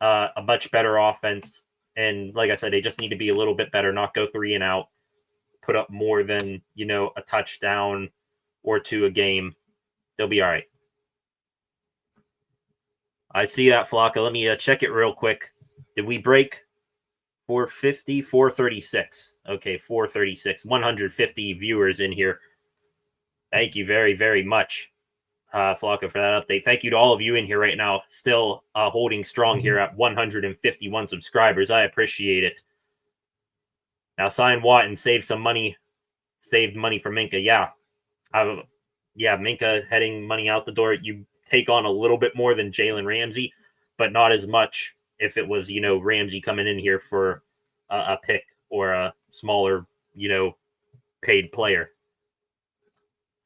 a much better offense. And like I said, they just need to be a little bit better, not go 3 and out, put up more than, a touchdown or 2 a game. They'll be all right. I see that, Flocka. Let me check it real quick. Did we break 450? 436. Okay, 436. 150 viewers in here. Thank you very, very much, Flocka, for that update. Thank you to all of you in here right now, still holding strong here at 151 subscribers. I appreciate it. Now sign Watt and save some money. Saved money for Minka. Yeah. Minka heading money out the door. You take on a little bit more than Jalen Ramsey, but not as much if it was, Ramsey coming in here for a pick or a smaller, paid player.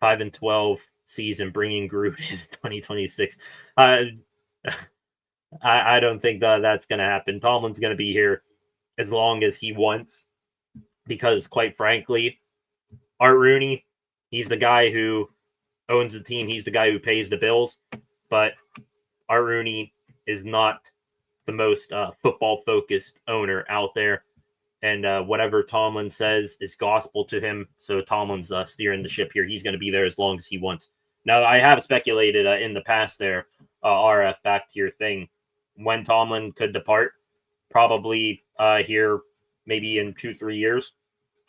5-12 season, bringing Groot in 2026. I don't think that's going to happen. Tomlin's going to be here as long as he wants, because quite frankly, Art Rooney, he's the guy who owns the team. He's the guy who pays the bills, but Art Rooney is not the most football-focused owner out there. And whatever Tomlin says is gospel to him. So Tomlin's steering the ship here. He's going to be there as long as he wants. Now, I have speculated in the past there, RF, back to your thing, when Tomlin could depart, probably here maybe in 2-3 years.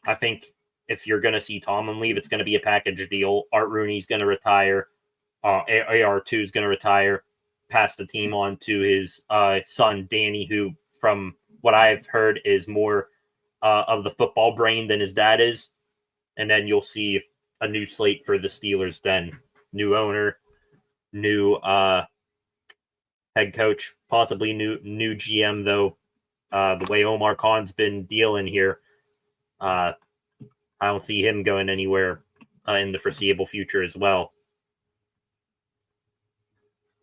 I think if you're going to see Tomlin leave, it's going to be a package deal. Art Rooney's going to retire. AR2 is going to retire, pass the team on to his son, Danny, who, from what I've heard, is more of the football brain than his dad is. And then you'll see a new slate for the Steelers then. New owner, new head coach, possibly new GM, though. The way Omar Khan's been dealing here, I don't see him going anywhere in the foreseeable future as well.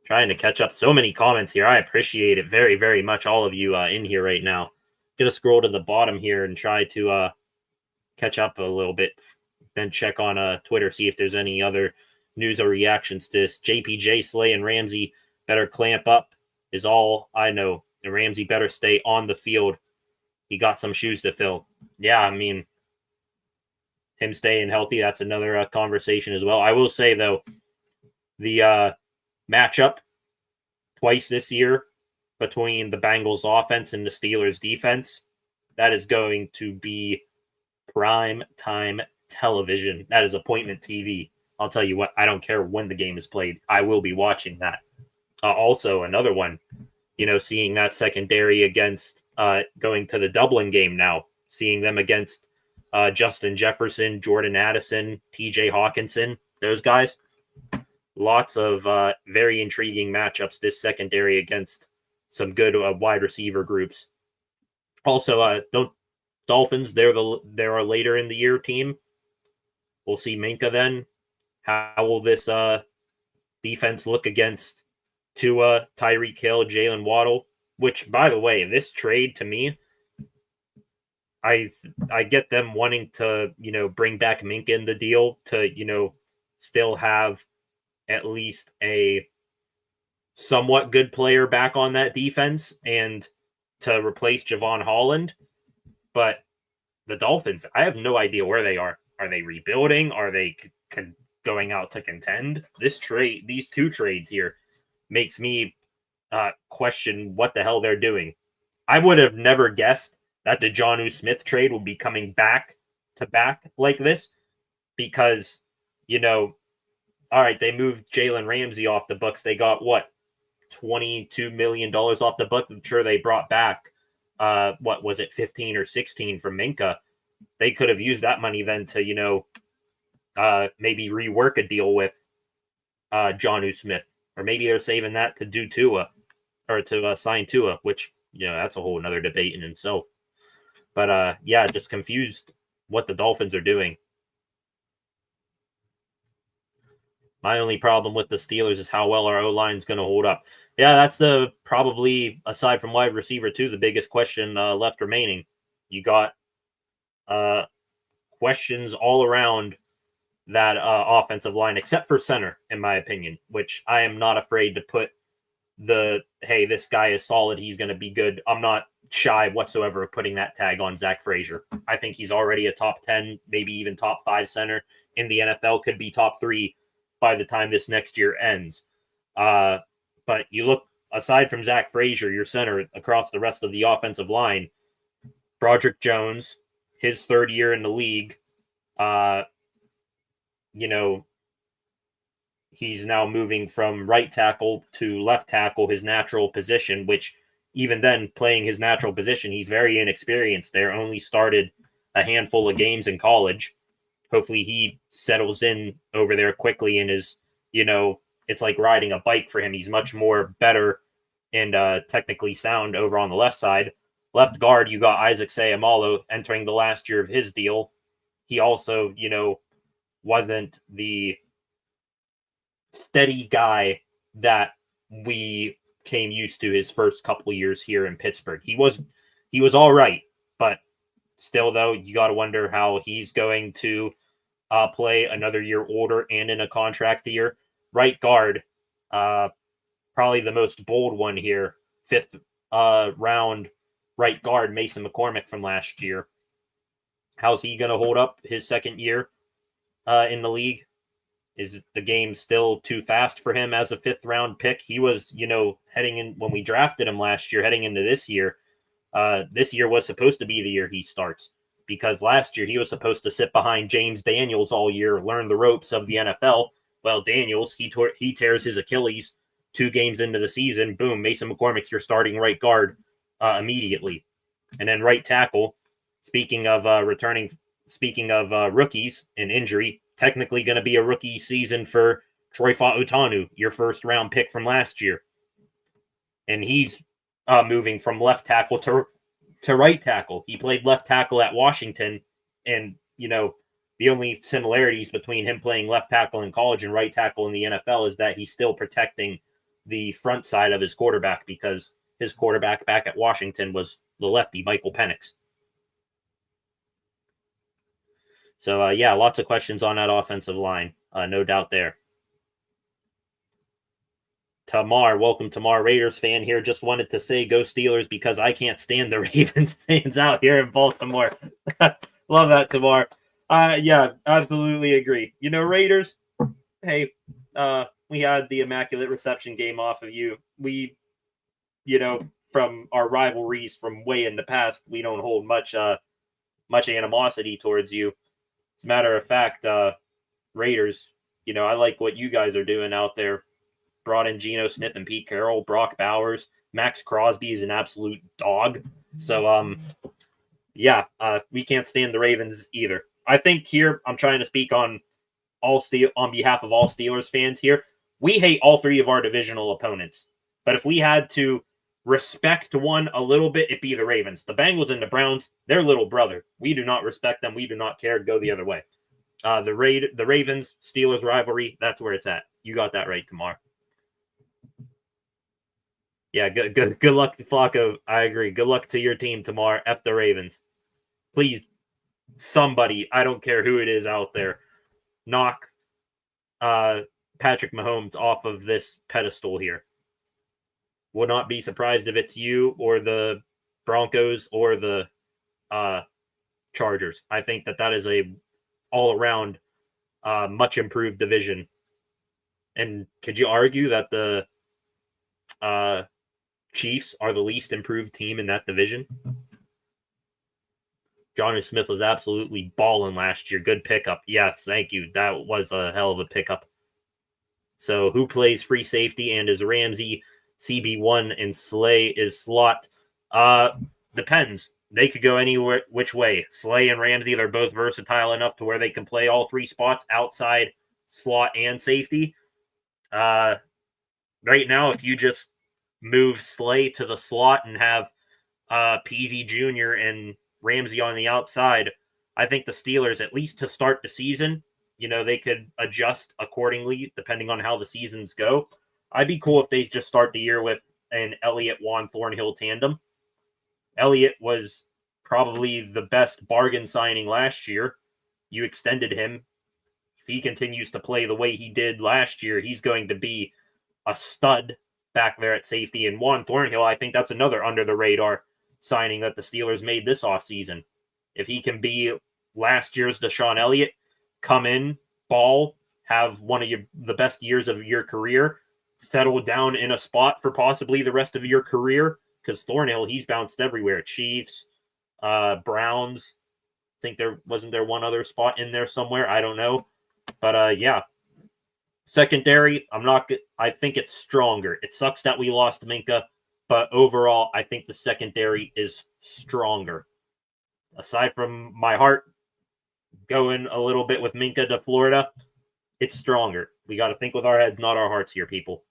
Trying to catch up. So many comments here. I appreciate it very, very much, all of you in here right now. Going to scroll to the bottom here and try to catch up a little bit then check on Twitter, see if there's any other news or reactions to this. JPJ, Slay, and Ramsey better clamp up is all I know. And Ramsey better stay on the field. He got some shoes to fill. Yeah, I mean, him staying healthy, that's another conversation as well. I will say, though, the matchup twice this year between the Bengals offense and the Steelers defense, that is going to be prime time television. That is appointment TV. I'll tell you what, I don't care when the game is played. I will be watching that. Also, another one, seeing that secondary against going to the Dublin game now, seeing them against Justin Jefferson, Jordan Addison, TJ Hawkinson, those guys. Lots of very intriguing matchups this secondary against some good wide receiver groups. Also, Dolphins, they're a later in the year team. We'll see Minka then. How will this defense look against Tua, Tyreek Hill, Jalen Waddle? Which, by the way, this trade to me, I get them wanting to, bring back Minka in the deal to, still have at least a somewhat good player back on that defense and to replace Javon Holland. But the Dolphins, I have no idea where they are. Are they rebuilding? Are they going out to contend? These two trades here makes me question what the hell they're doing. I would have never guessed that the Jonnu Smith trade would be coming back to back like this because, all right, they moved Jalen Ramsey off the books. They got what? $22 million off the book. I'm sure they brought back, what was it, 15 or 16 from Minka. They could have used that money then to, maybe rework a deal with Jonnu Smith. Or maybe they're saving that to do Tua or to sign Tua, which, that's a whole another debate in itself. But, just confused what the Dolphins are doing. My only problem with the Steelers is how well our O-line is going to hold up. Yeah, that's probably, aside from wide receiver, too, the biggest question left remaining. You got questions all around that offensive line, except for center, in my opinion, which I am not afraid to put hey, this guy is solid, he's going to be good. I'm not shy whatsoever of putting that tag on Zach Frazier. I think he's already a top 10, maybe even top 5 center in the NFL, could be top 3 by the time this next year ends. But you look, aside from Zach Frazier, your center across the rest of the offensive line, Broderick Jones, his third year in the league, he's now moving from right tackle to left tackle, his natural position, which even then, playing his natural position, he's very inexperienced there, only started a handful of games in college. Hopefully he settles in over there quickly and is, it's like riding a bike for him. He's much more better and technically sound over on the left side. Left guard, you got Isaac Seumalo entering the last year of his deal. He also, wasn't the steady guy that we came used to his first couple of years here in Pittsburgh. He was all right, but still, though, you got to wonder how he's going to play another year older and in a contract year. Right guard, probably the most bold one here, 5th round right guard, Mason McCormick from last year. How's he going to hold up his second year in the league? Is the game still too fast for him as a 5th round pick? He was, heading in when we drafted him last year, heading into this year was supposed to be the year he starts, because last year he was supposed to sit behind James Daniels all year, learn the ropes of the NFL. Well, Daniels, he tears his Achilles 2 games into the season. Boom, Mason McCormick's your starting right guard immediately. And then right tackle, speaking of rookies and injury, technically going to be a rookie season for Troy Fautanu, your 1st round pick from last year. And he's moving from left tackle to right tackle. He played left tackle at Washington, and, the only similarities between him playing left tackle in college and right tackle in the NFL is that he's still protecting the front side of his quarterback, because his quarterback back at Washington was the lefty, Michael Penix. So, yeah, lots of questions on that offensive line. No doubt there. Tamar, welcome, Tamar, Raiders fan here. Just wanted to say go Steelers because I can't stand the Ravens fans out here in Baltimore. Love that, Tamar. Yeah, absolutely agree. Raiders, hey, we had the immaculate reception game off of you. We, from our rivalries from way in the past, we don't hold much animosity towards you. As a matter of fact, Raiders, I like what you guys are doing out there. Brought in Geno Smith and Pete Carroll, Brock Bowers, Max Crosby is an absolute dog. So, yeah, we can't stand the Ravens either. I think here I'm trying to speak on behalf of all Steelers fans here. We hate all three of our divisional opponents, but if we had to respect one a little bit, it'd be the Ravens. The Bengals and the Browns, they're little brother. We do not respect them. We do not care. Go the other way. The Ravens Steelers rivalry, that's where it's at. You got that right, Tamar. Yeah, good luck, Flacco. I agree. Good luck to your team tomorrow. F the Ravens. Please, somebody, I don't care who it is out there, knock Patrick Mahomes off of this pedestal here. Would not be surprised if it's you or the Broncos or the Chargers. I think that is a all-around much improved division. And could you argue that the Chiefs are the least improved team in that division? Jonnu Smith was absolutely balling last year. Good pickup. Yes, thank you. That was a hell of a pickup. So who plays free safety and is Ramsey, CB1, and Slay is slot? Depends. They could go anywhere, which way. Slay and Ramsey, they're both versatile enough to where they can play all three spots, outside, slot, and safety. Right now, if you just move Slay to the slot and have Peasy Jr. and Ramsey on the outside, I think the Steelers, at least to start the season, they could adjust accordingly depending on how the seasons go. I'd be cool if they just start the year with an Elliott-Juan Thornhill tandem. Elliott was probably the best bargain signing last year. You extended him. If he continues to play the way he did last year, he's going to be a stud back there at safety. And Juan Thornhill, I think that's another under-the-radar signing that the Steelers made this offseason. If he can be last year's Deshaun Elliott, come in, ball, have one of the best years of your career, settle down in a spot for possibly the rest of your career, because Thornhill, he's bounced everywhere. Chiefs, Browns. I think wasn't there one other spot in there somewhere. I don't know. But yeah. Secondary, I think it's stronger. It sucks that we lost Minka, but overall, I think the secondary is stronger. Aside from my heart going a little bit with Minka to Florida, it's stronger. We got to think with our heads, not our hearts here, people.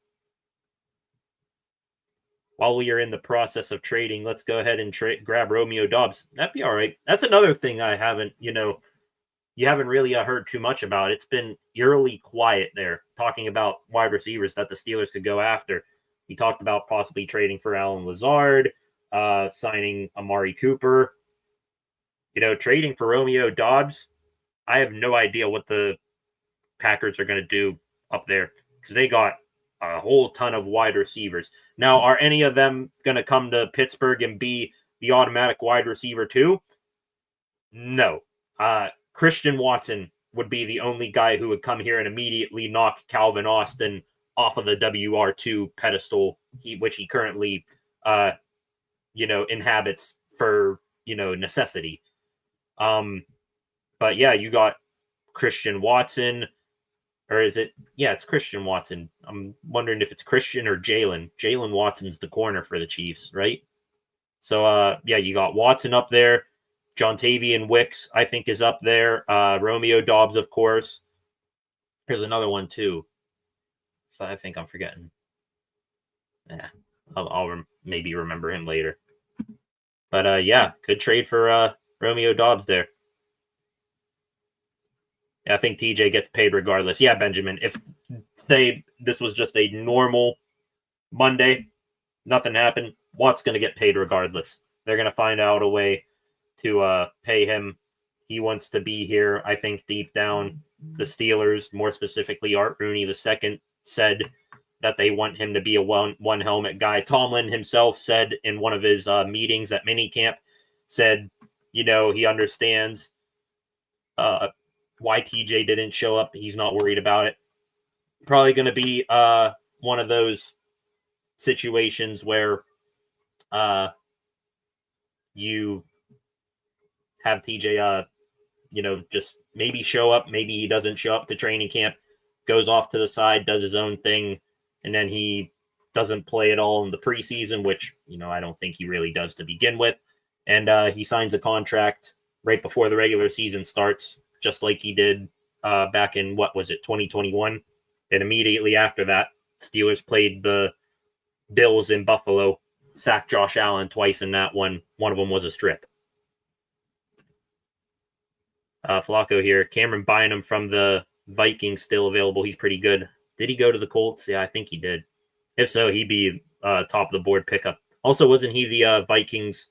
While we are in the process of trading, let's go ahead and grab Romeo Doubs. That'd be all right. That's another thing I haven't, you haven't really heard too much about. It's been eerily quiet there, talking about wide receivers that the Steelers could go after. We talked about possibly trading for Allen Lazard, signing Amari Cooper. Trading for Romeo Doubs, I have no idea what the Packers are going to do up there because they got a whole ton of wide receivers. Now, are any of them going to come to Pittsburgh and be the automatic wide receiver too? No. Christian Watson would be the only guy who would come here and immediately knock Calvin Austin off of the WR2 pedestal, which he currently, inhabits for, necessity. But yeah, you got Christian Watson, or is it? Yeah, it's Christian Watson. I'm wondering if it's Christian or Jalen. Jalen Watson's the corner for the Chiefs, right? So, yeah, you got Watson up there. Jontavian Wicks, I think, is up there. Romeo Doubs, of course. Here's another one, too. I think I'm forgetting. Yeah, I'll maybe remember him later. But, yeah, good trade for Romeo Doubs there. I think TJ gets paid regardless. Yeah, Benjamin, if this was just a normal Monday, nothing happened, Watt's going to get paid regardless. They're going to find out a way to pay him he wants to be here. I think deep down, the Steelers, more specifically Art Rooney II, said that they want him to be a one helmet guy. Tomlin himself said in one of his meetings at minicamp, said, he understands why TJ didn't show up. He's not worried about it. Probably going to be one of those situations where you have TJ, just maybe show up. Maybe he doesn't show up to training camp, goes off to the side, does his own thing, and then he doesn't play at all in the preseason, which, I don't think he really does to begin with. And he signs a contract right before the regular season starts, just like he did back in, 2021. And immediately after that, Steelers played the Bills in Buffalo, sacked Josh Allen twice in that one. One of them was a strip. Flacco here. Cameron Bynum from the Vikings still available. He's pretty good. Did he go to the Colts? Yeah, I think he did. If so, he'd be top of the board pickup. Also, wasn't he the Vikings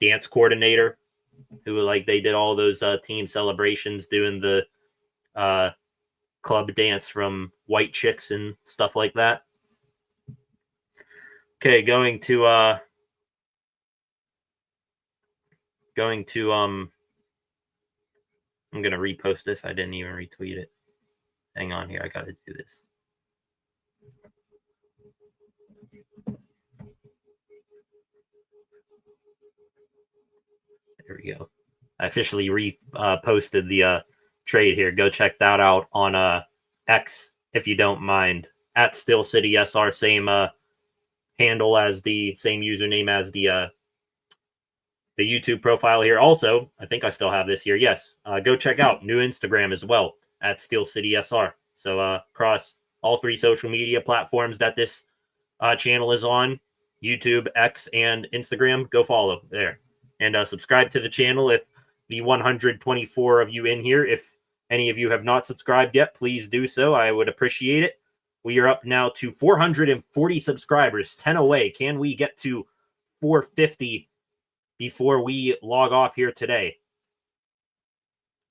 dance coordinator who, they did all those team celebrations doing the club dance from White Chicks and stuff like that? Okay, going to I'm going to repost this. I didn't even retweet it. Hang on here. I got to do this. There we go. I officially reposted the trade here. Go check that out on X if you don't mind. At StillCitySR, same handle as the same username as the YouTube profile here. Also, I think I still have this here. Yes, go check out new Instagram as well at StillCitySR. So across all three social media platforms that this channel is on, YouTube, X, and Instagram, go follow there. And subscribe to the channel if the 124 of you in here, if any of you have not subscribed yet, please do so. I would appreciate it. We are up now to 440 subscribers, 10 away. Can we get to 450 before we log off here today?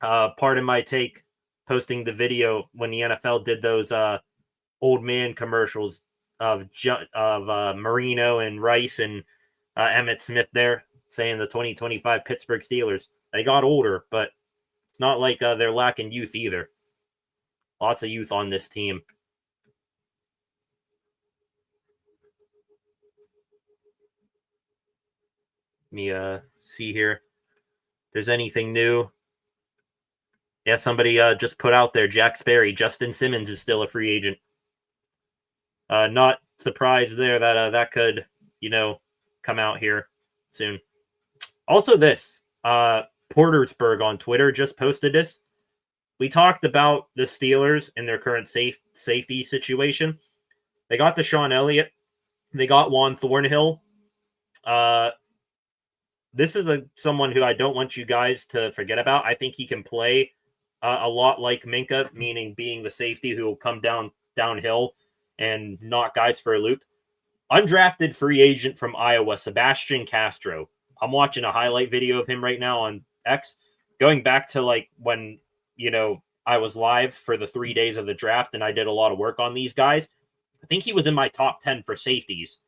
Pardon my take, posting the video when the NFL did those old man commercials of Marino and Rice and Emmitt Smith there, saying the 2025 Pittsburgh Steelers. They got older, but it's not like they're lacking youth either. Lots of youth on this team. Let me see here. If there's anything new. Yeah, somebody just put out there, Jack Sperry. Justin Simmons is still a free agent. Not surprised there that that could, come out here soon. Also this, Portersburg on Twitter just posted this. We talked about the Steelers and their current safety situation. They got Deshaun Elliott. They got Juan Thornhill. This is someone who I don't want you guys to forget about. I think he can play a lot like Minka, meaning being the safety who will come downhill and knock guys for a loop. Undrafted free agent from Iowa, Sebastian Castro. I'm watching a highlight video of him right now on X, going back to when, I was live for the 3 days of the draft and I did a lot of work on these guys. I think he was in my top 10 for safeties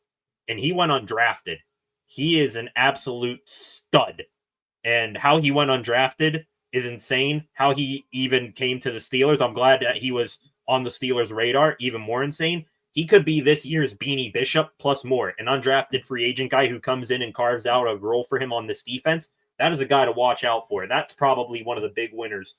and he went undrafted. He is an absolute stud. And how he went undrafted is insane. How he even came to the Steelers, I'm glad that he was on the Steelers' radar, even more insane. He could be this year's Beanie Bishop plus more, an undrafted free agent guy who comes in and carves out a role for him on this defense. That is a guy to watch out for. That's probably one of the big winners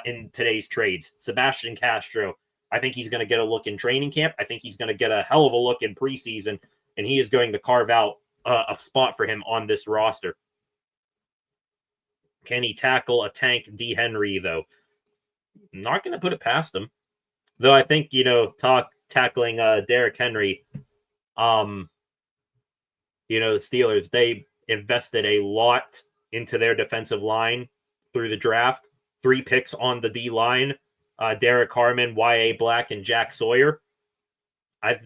in today's trades. Sebastian Castro. I think he's going to get a look in training camp. I think he's going to get a hell of a look in preseason, and he is going to carve out a spot for him on this roster. Can he tackle a tank D. Henry, though? I'm not going to put it past him. Though I think, tackling Derrick Henry, the Steelers, they invested a lot into their defensive line through the draft. 3 picks on the D line, Derek Harmon, Y.A. Black, and Jack Sawyer. I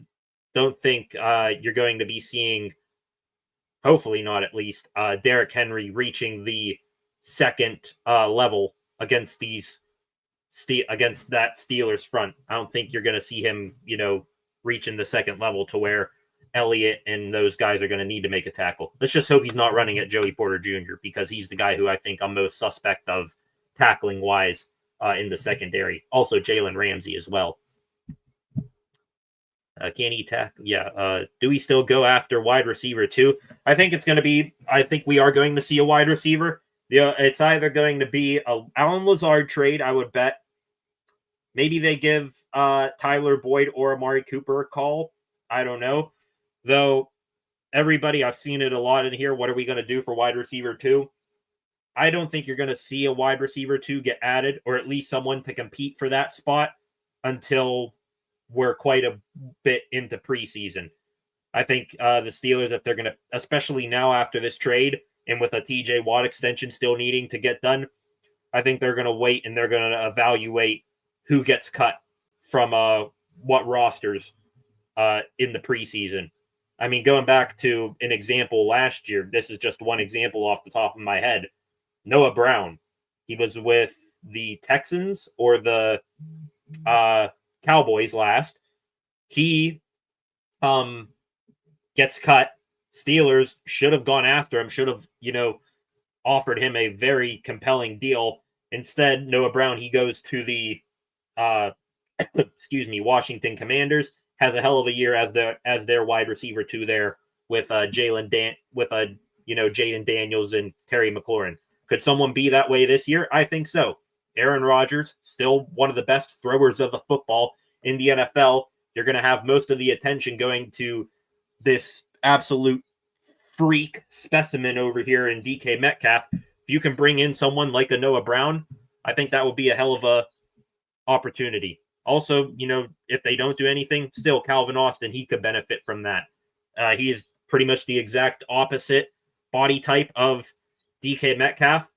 don't think you're going to be seeing, hopefully not at least, Derrick Henry reaching the second level against against that Steelers front. I don't think you're going to see him, reaching the second level to where Elliott and those guys are going to need to make a tackle. Let's just hope he's not running at Joey Porter Jr. because he's the guy who I think I'm most suspect of tackling wise in the secondary. Also, Jalen Ramsey as well. Can he tackle? Yeah. Do we still go after wide receiver too? I think we are going to see a wide receiver. It's either going to be a Alan Lazard trade, I would bet. Maybe they give Tyler Boyd or Amari Cooper a call. I don't know. Though everybody, I've seen it a lot in here. What are we going to do for wide receiver 2? I don't think you're going to see a wide receiver 2 get added, or at least someone to compete for that spot until we're quite a bit into preseason. I think the Steelers, if they're going to, especially now after this trade and with a TJ Watt extension still needing to get done, I think they're going to wait and they're going to evaluate who gets cut from what rosters in the preseason. I mean, going back to an example last year, this is just one example off the top of my head. Noah Brown, he was with the Texans or the Cowboys last. He gets cut. Steelers should have gone after him, should have, offered him a very compelling deal. Instead, Noah Brown, he goes to the Washington Commanders, has a hell of a year as their wide receiver 2 there with Jaden Daniels and Terry McLaurin. Could someone be that way this year? I think so. Aaron Rodgers, still one of the best throwers of the football in the NFL. You're going to have most of the attention going to this absolute freak specimen over here in DK Metcalf. If you can bring in someone like a Noah Brown, I think that would be a hell of a opportunity. Also, if they don't do anything, still Calvin Austin, he could benefit from that. He is pretty much the exact opposite body type of DK Metcalf.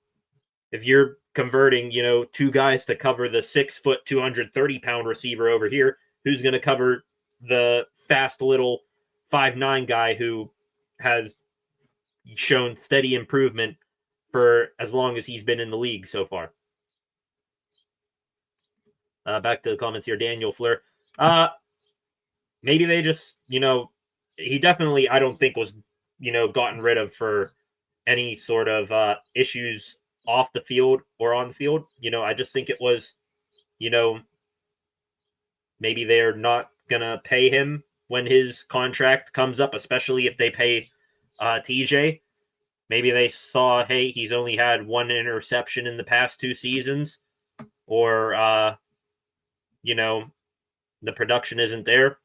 If you're converting, 2 guys to cover the 6 foot, 230-pound receiver over here, who's going to cover the fast little 5'9" guy who has shown steady improvement for as long as he's been in the league so far? Back to the comments here, Daniel Fleur. Maybe they just, he definitely, I don't think was, gotten rid of for any sort of issues off the field or on the field. I just think it was, maybe they're not going to pay him when his contract comes up, especially if they pay TJ. Maybe they saw, hey, he's only had 1 interception in the past 2 seasons, or, the production isn't there.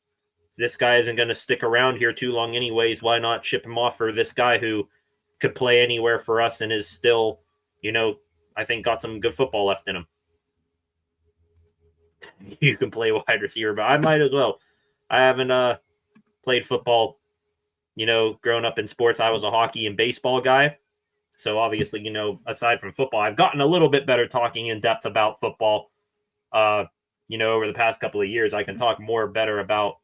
This guy isn't going to stick around here too long anyways. Why not ship him off for this guy who could play anywhere for us and is still, I think got some good football left in him. You can play wide receiver, but I might as well. I haven't played football, growing up in sports. I was a hockey and baseball guy. So obviously, aside from football, I've gotten a little bit better talking in depth about football. Over the past couple of years, I can talk better about,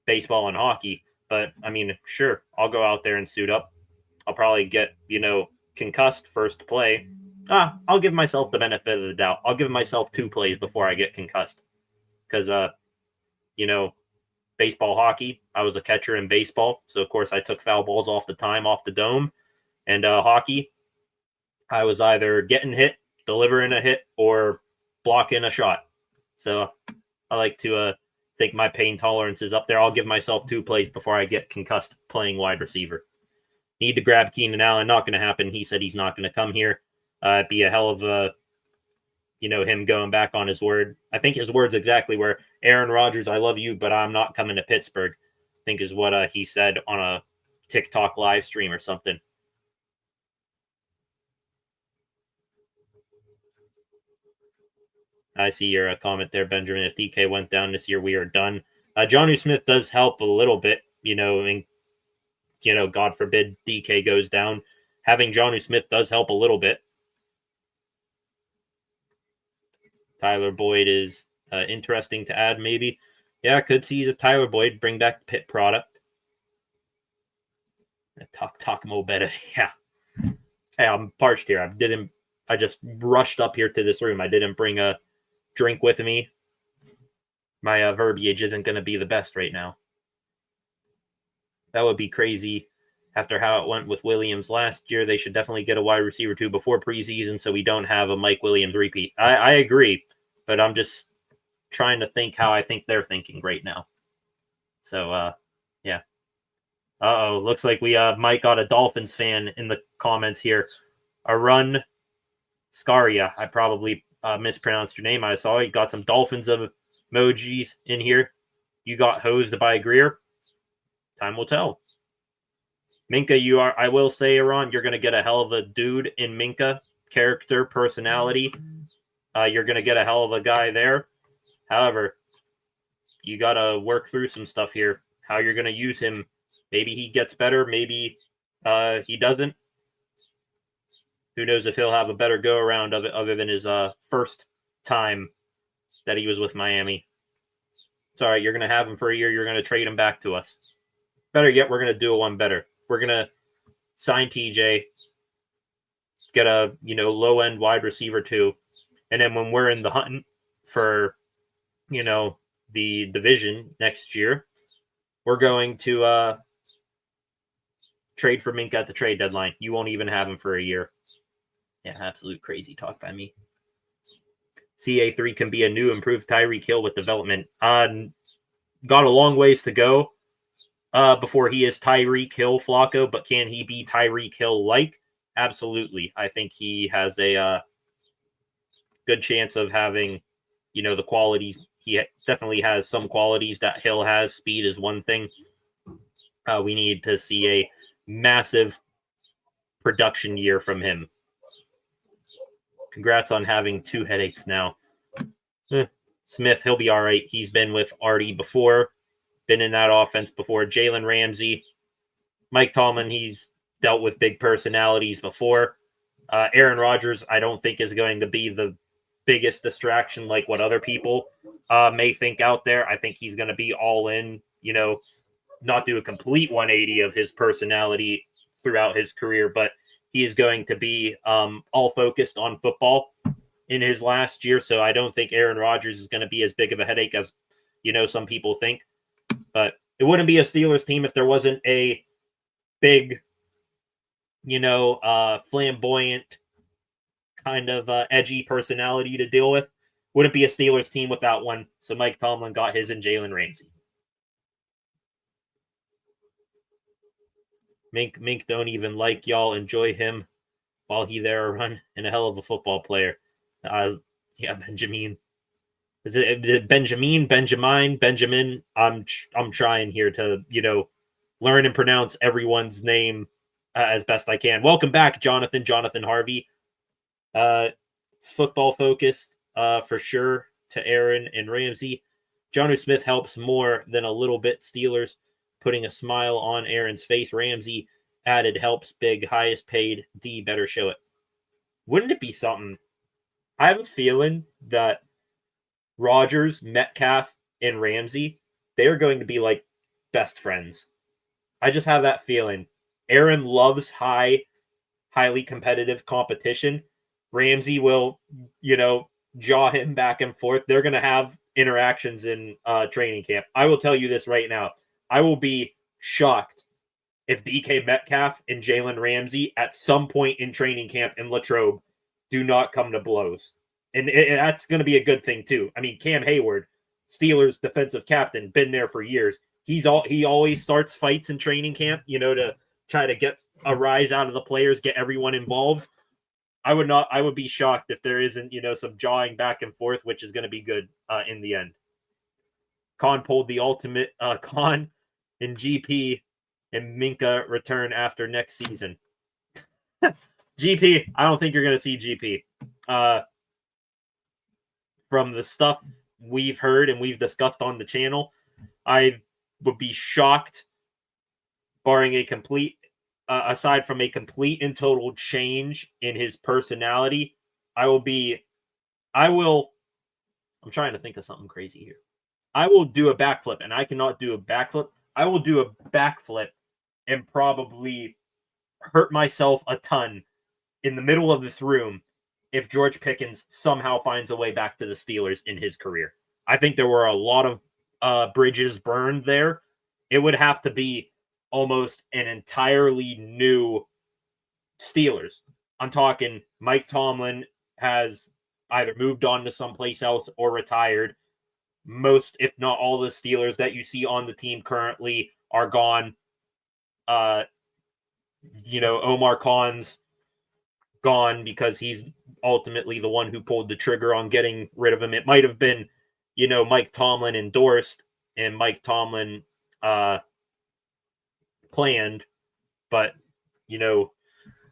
baseball and hockey. But I mean, sure, I'll go out there and suit up. I'll probably get, concussed first play. I'll give myself the benefit of the doubt. I'll give myself 2 plays before I get concussed. Because, baseball, hockey, I was a catcher in baseball. So, of course, I took foul balls off the dome. And hockey, I was either getting hit, delivering a hit, or blocking a shot. So I like to think my pain tolerance is up there. I'll give myself 2 plays before I get concussed playing wide receiver. Need to grab Keenan Allen. Not going to happen. He said he's not going to come here. It'd be a hell of a, him going back on his word. I think his words exactly were, Aaron Rodgers, I love you, but I'm not coming to Pittsburgh, I think is what he said on a TikTok live stream or something. I see your comment there, Benjamin. If DK went down this year, we are done. Jonnu Smith does help a little bit, and, God forbid DK goes down. Having Jonnu Smith does help a little bit. Tyler Boyd is interesting to add, maybe. Yeah, I could see the Tyler Boyd bring back the Pitt product. Talk more better. Yeah. Hey, I'm parched here. I just rushed up here to this room. I didn't bring a drink with me. My verbiage isn't going to be the best right now. That would be crazy after how it went with Williams last year. They should definitely get a wide receiver too before preseason so we don't have a Mike Williams repeat. I agree, but I'm just trying to think how I think they're thinking right now. So, yeah. Uh-oh, looks like we might got a Dolphins fan in the comments here. Arun Scaria. I probably mispronounced your name. I saw you got some Dolphins emojis in here. You got hosed by Greer. Time will tell. Minka, I will say, Aaron, you're going to get a hell of a dude in Minka. Character, personality. You're going to get a hell of a guy there. However, you got to work through some stuff here. How you're going to use him. Maybe he gets better. Maybe he doesn't. Who knows if he'll have a better go-around of it other than his first time that he was with Miami. It's all right. You're going to have him for a year. You're going to trade him back to us. Better yet, we're going to do one better. We're going to sign TJ, get a low-end wide receiver too, and then when we're in the hunt for the division next year, we're going to trade for Minka at the trade deadline. You won't even have him for a year. Yeah, absolute crazy talk by me. CA3 can be a new improved Tyreek Hill with development. Got a long ways to go before he is Tyreek Hill Flacco, but can he be Tyreek Hill like? Absolutely. I think he has a good chance of having, the qualities. He definitely has some qualities that Hill has. Speed is one thing. We need to see a massive production year from him. Congrats on having 2 headaches now. Smith, he'll be all right. He's been with Artie before, been in that offense before. Jalen Ramsey, Mike Tomlin, he's dealt with big personalities before. Aaron Rodgers, I don't think is going to be the biggest distraction like what other people may think out there. I think he's going to be all in, not do a complete 180 of his personality throughout his career, but he is going to be all focused on football in his last year. So I don't think Aaron Rodgers is going to be as big of a headache as, some people think. But it wouldn't be a Steelers team if there wasn't a big, flamboyant kind of edgy personality to deal with. Wouldn't be a Steelers team without one. So Mike Tomlin got his and Jalen Ramsey. Mink don't even like y'all. Enjoy him while he there run and a hell of a football player. Benjamin. Is it Benjamin? Benjamin? I'm trying here to learn and pronounce everyone's name as best I can. Welcome back, Jonathan Harvey. It's football focused for sure to Aaron and Ramsey. Jonnu Smith helps more than a little bit. Steelers putting a smile on Aaron's face. Ramsey added helps big, highest paid. D better show it. Wouldn't it be something? I have a feeling that Rodgers, Metcalf, and Ramsey, they are going to be like best friends. I just have that feeling. Aaron loves highly competitive competition. Ramsey will, jaw him back and forth. They're going to have interactions in training camp. I will tell you this right now. I will be shocked if DK Metcalf and Jalen Ramsey at some point in training camp in Latrobe do not come to blows. And that's going to be a good thing, too. I mean, Cam Hayward, Steelers defensive captain, been there for years. He always starts fights in training camp, to try to get a rise out of the players, get everyone involved. I would be shocked if there isn't, some jawing back and forth, which is going to be good in the end. Khan pulled the ultimate Khan in GP and Minka return after next season. GP, I don't think you're going to see GP. From the stuff we've heard and we've discussed on the channel, I would be shocked, barring a complete, aside from a complete and total change in his personality. I'm trying to think of something crazy here. I will do a backflip, and I cannot do a backflip. I will do a backflip and probably hurt myself a ton in the middle of this room if George Pickens somehow finds a way back to the Steelers in his career. I think there were a lot of bridges burned there. It would have to be almost an entirely new Steelers. I'm talking Mike Tomlin has either moved on to someplace else or retired. Most, if not all, the Steelers that you see on the team currently are gone. Omar Khan's gone because he's ultimately the one who pulled the trigger on getting rid of him. It might have been, Mike Tomlin endorsed and Mike Tomlin planned, but,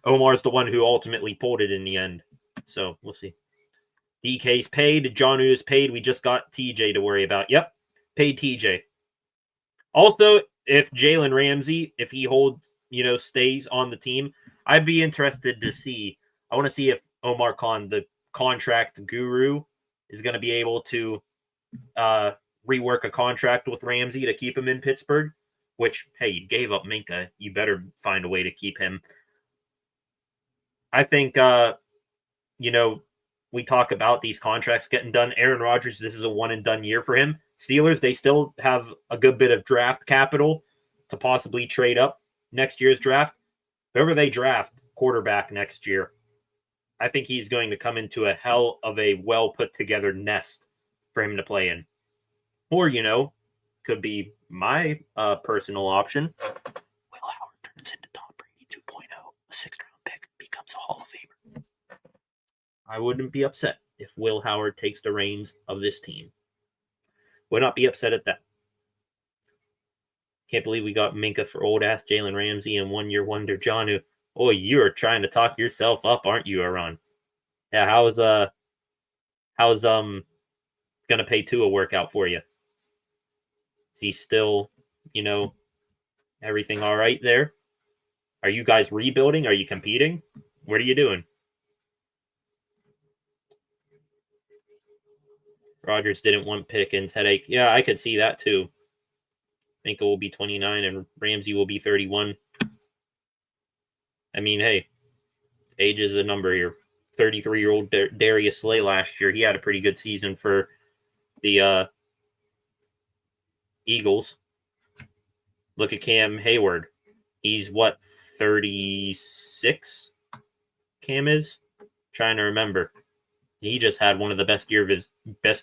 Omar's the one who ultimately pulled it in the end. So we'll see. DK's paid. Jonnu is paid. We just got TJ to worry about. Yep. Paid TJ. Also, if Jalen Ramsey, if he holds, stays on the team, I'd be interested to see. I want to see if Omar Khan, the contract guru, is going to be able to rework a contract with Ramsey to keep him in Pittsburgh, which, hey, you gave up Minka. You better find a way to keep him. I think, we talk about these contracts getting done. Aaron Rodgers, this is a one-and-done year for him. Steelers, they still have a good bit of draft capital to possibly trade up next year's draft. Whoever they draft quarterback next year, I think he's going to come into a hell of a well-put-together nest for him to play in. Or, could be my personal option. Will Howard turns into Tom Brady 2.0. A sixth-round pick becomes a Hall of Famer. I wouldn't be upset if Will Howard takes the reins of this team. Would not be upset at that. Can't believe we got Minka for old-ass Jalen Ramsey and one-year wonder Jonnu. Oh, you're trying to talk yourself up, aren't you, Aaron? Yeah, how's gonna pay Tua work out for you? Is he still, everything all right there? Are you guys rebuilding? Are you competing? What are you doing? Rodgers didn't want Pickens. Headache. Yeah, I could see that too. Minka will be 29 and Ramsey will be 31. I mean, hey, age is a number here. 33-year-old Darius Slay last year, he had a pretty good season for the Eagles. Look at Cam Hayward. He's what, 36? Cam is? Trying to remember. He just had one of the best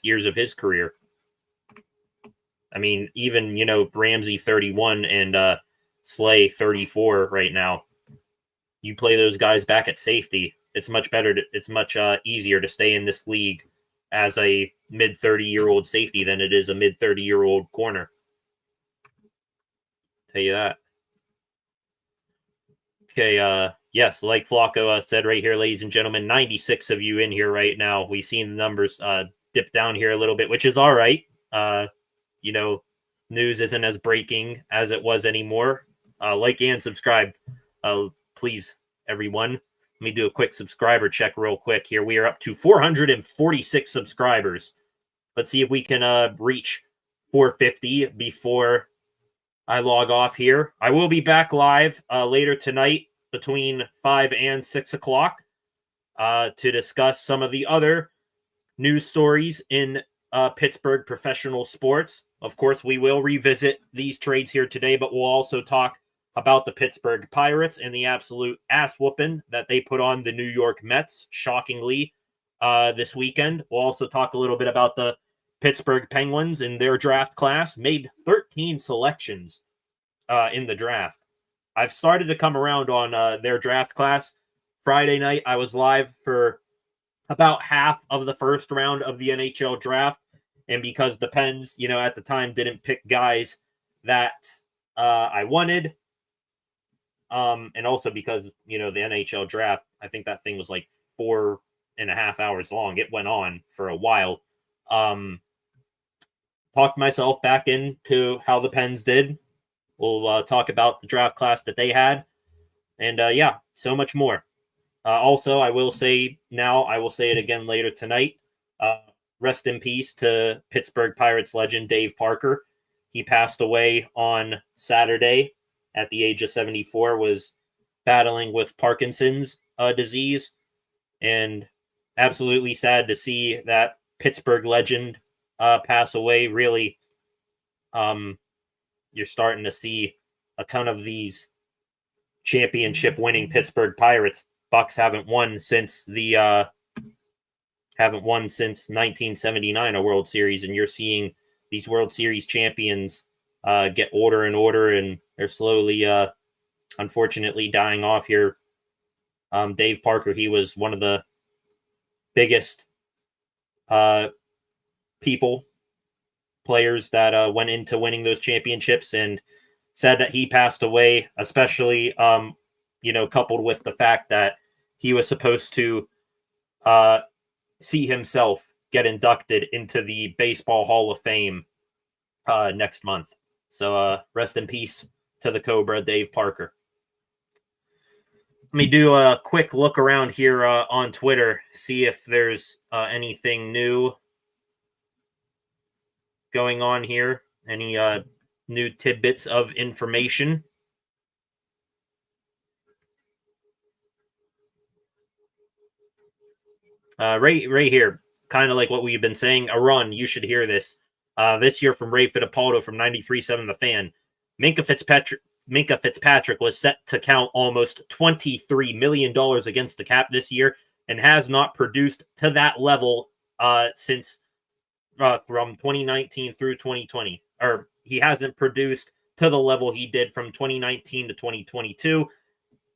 years of his career. I mean, even, Ramsey 31 and Slay 34 right now. You play those guys back at safety, it's much better. It's much easier to stay in this league as a mid-30-year-old safety than it is a mid-30-year-old corner. Tell you that. Okay, yes, like Flacco said right here, ladies and gentlemen, 96 of you in here right now. We've seen the numbers dip down here a little bit, which is all right. News isn't as breaking as it was anymore. Like and subscribe, please, everyone. Let me do a quick subscriber check real quick here. We are up to 446 subscribers. Let's see if we can reach 450 before I log off here. I will be back live later tonight between 5 and 6 o'clock to discuss some of the other news stories in Pittsburgh professional sports. Of course, we will revisit these trades here today, but we'll also talk about the Pittsburgh Pirates and the absolute ass whooping that they put on the New York Mets, shockingly, this weekend. We'll also talk a little bit about the Pittsburgh Penguins in their draft class. Made 13 selections in the draft. I've started to come around on their draft class. Friday night, I was live for about half of the first round of the NHL draft. And because the Pens, at the time didn't pick guys that I wanted, and also because, the NHL draft, I think that thing was like 4.5 hours long. It went on for a while. Talked myself back into how the Pens did. We'll talk about the draft class that they had. And yeah, so much more. Also, I will say it again later tonight. Rest in peace to Pittsburgh Pirates legend Dave Parker. He passed away on Saturday at the age of 74, was battling with Parkinson's disease, and absolutely sad to see that Pittsburgh legend pass away. Really, you're starting to see a ton of these championship-winning Pittsburgh Pirates. Bucks haven't won since 1979, a World Series, and you're seeing these World Series champions get older and older, and they're slowly, unfortunately, dying off here. Dave Parker, he was one of the biggest players that went into winning those championships, and said that he passed away, especially, coupled with the fact that he was supposed to see himself get inducted into the Baseball Hall of Fame next month. So rest in peace to the Cobra, Dave Parker. Let me do a quick look around here on Twitter, see if there's anything new going on here, any new tidbits of information. Right here, kind of like what we've been saying, a run, you should hear this. This year from Ray Fittipaldo from 93.7 The Fan. Minka Fitzpatrick was set to count almost $23 million against the cap this year and has not produced to that level since from 2019 through 2020. Or he hasn't produced to the level he did from 2019 to 2022.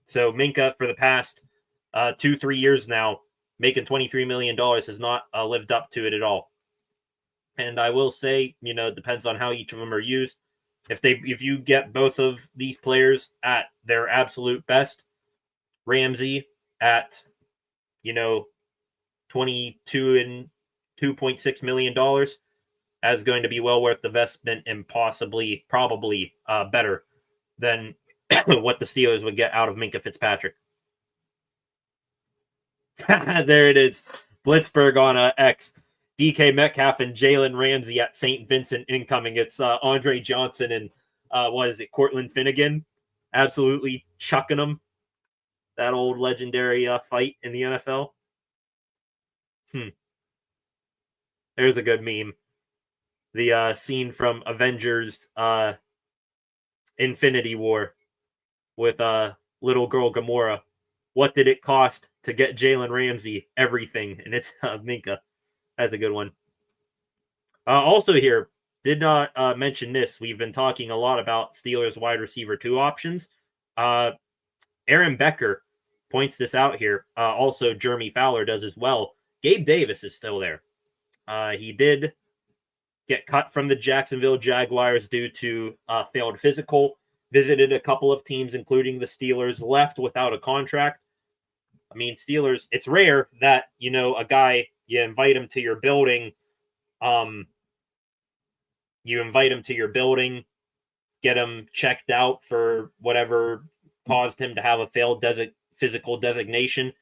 So Minka, for the past 2-3 years now, making $23 million has not lived up to it at all. And I will say, it depends on how each of them are used. If you get both of these players at their absolute best, Ramsey at, 22 and $2.6 million, that's going to be well worth the investment and probably better than what the Steelers would get out of Minka Fitzpatrick. There it is. Blitzberg on X. DK Metcalf and Jalen Ramsey at St. Vincent incoming. It's Andre Johnson and Cortland Finnegan. Absolutely chucking them. That old legendary fight in the NFL. There's a good meme. The scene from Avengers Infinity War with little girl Gamora. What did it cost to get Jalen Ramsey? Everything. And it's Minka. That's a good one. Also here, did not mention this. We've been talking a lot about Steelers wide receiver 2 options. Aaron Becker points this out here. Also, Jeremy Fowler does as well. Gabe Davis is still there. He did get cut from the Jacksonville Jaguars due to failed physical. Visited a couple of teams, including the Steelers, left without a contract. I mean, Steelers, it's rare that, a guy, you invite him to your building, get him checked out for whatever caused him to have a failed physical designation.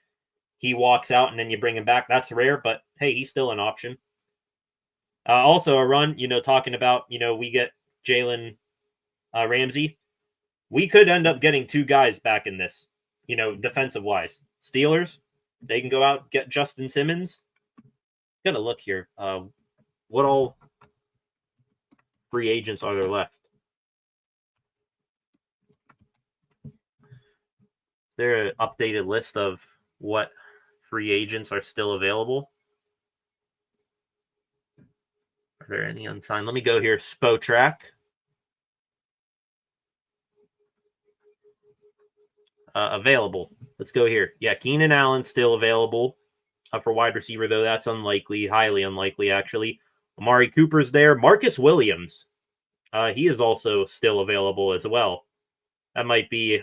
He walks out and then you bring him back. That's rare, but hey, he's still an option. Also a run, talking about, we get Jalen Ramsey. We could end up getting 2 guys back in this, defensive wise. Steelers, they can go out, get Justin Simmons. Gotta look here. What all free agents are there left? Is there an updated list of what free agents are still available? Are there any unsigned? Let me go here. Spotrac. Available. Let's go here. Yeah, Keenan Allen still available for wide receiver, though that's unlikely, highly unlikely, actually. Amari Cooper's there. Marcus Williams. He is also still available as well. That might be,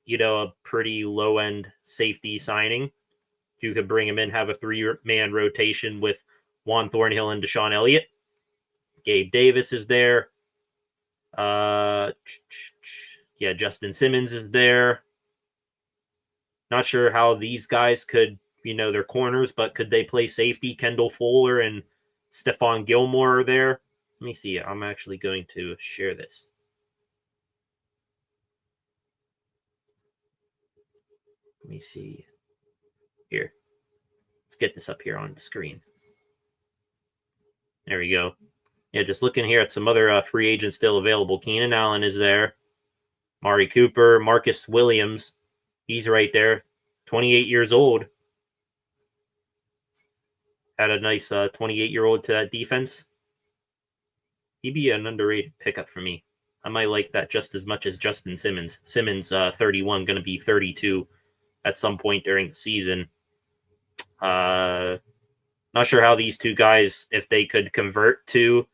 a pretty low-end safety signing. If you could bring him in, have a 3-man rotation with Juan Thornhill and Deshaun Elliott. Gabe Davis is there. Justin Simmons is there. Not sure how these guys could, they're corners, but could they play safety? Kendall Fuller and Stephon Gilmore are there. Let me see. I'm actually going to share this. Let me see. Here. Let's get this up here on the screen. There we go. Yeah, just looking here at some other free agents still available. Keenan Allen is there. Mari Cooper, Marcus Williams. He's right there. 28 years old. Had a nice 28-year-old to that defense. He'd be an underrated pickup for me. I might like that just as much as Justin Simmons. Simmons, 31, going to be 32 at some point during the season. Not sure how these two guys, if they could convert to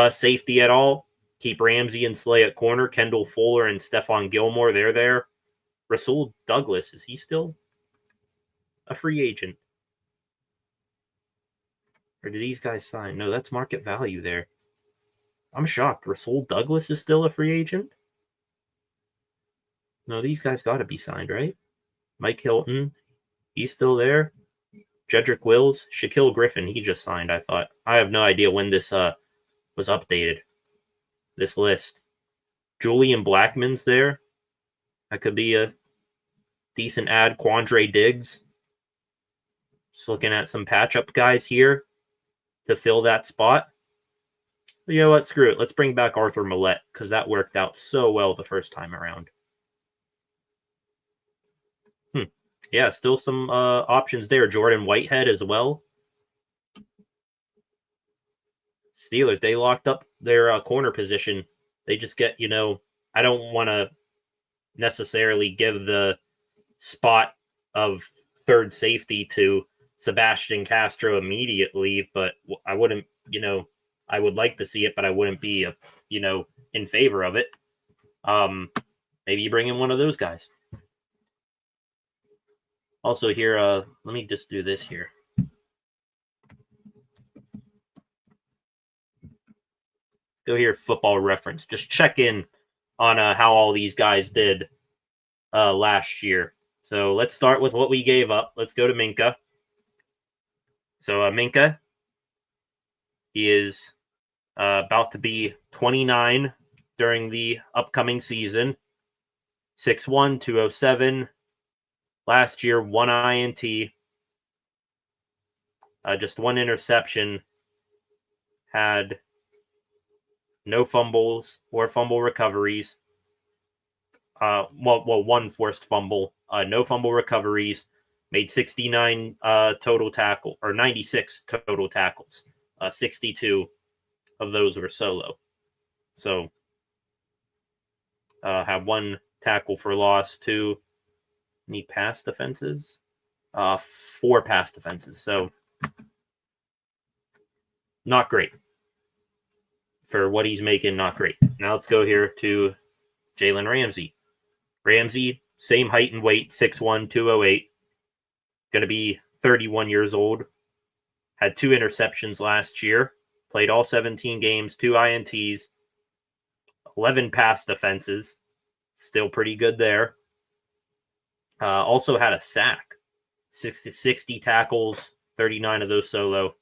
safety at all. Keep Ramsey and Slay at corner. Kendall Fuller and Stephon Gilmore, they're there. Rasul Douglas, is he still a free agent? Or did these guys sign? No, that's market value there. I'm shocked. Rasul Douglas is still a free agent? No, these guys got to be signed, right? Mike Hilton, he's still there. Jedrick Wills, Shaquille Griffin, he just signed, I thought. I have no idea when this was updated, this list. Julian Blackmon's there. That could be a decent add. Quandre Diggs. Just looking at some patch-up guys here to fill that spot. But you know what? Screw it. Let's bring back Arthur Millette because that worked out so well the first time around. Yeah, still some options there. Jordan Whitehead as well. Steelers, they locked up their corner position. They just get, I don't want to necessarily give the spot of third safety to Sebastian Castro immediately, but I wouldn't, I would like to see it, but I wouldn't be, in favor of it. Maybe you bring in one of those guys. Also here, let me just do this here. Go here, Football Reference. Just check in on how all these guys did last year. So let's start with what we gave up. Let's go to Minka. So Minka, he is about to be 29 during the upcoming season. 6'1", 207. Last year, 1 INT. Just 1 interception. Had no fumbles or fumble recoveries. One forced fumble. No fumble recoveries. Made 69 total tackle, or 96 total tackles. 62 of those were solo. So, had 1 tackle for loss, 2. Any pass defenses? 4 pass defenses. So, not great. For what he's making, not great. Now let's go here to Jalen Ramsey. Ramsey, same height and weight, 6'1", 208. Going to be 31 years old. Had 2 interceptions last year. Played all 17 games, 2 INTs. 11 pass defenses. Still pretty good there. Also had a sack. 60 tackles, 39 of those solo.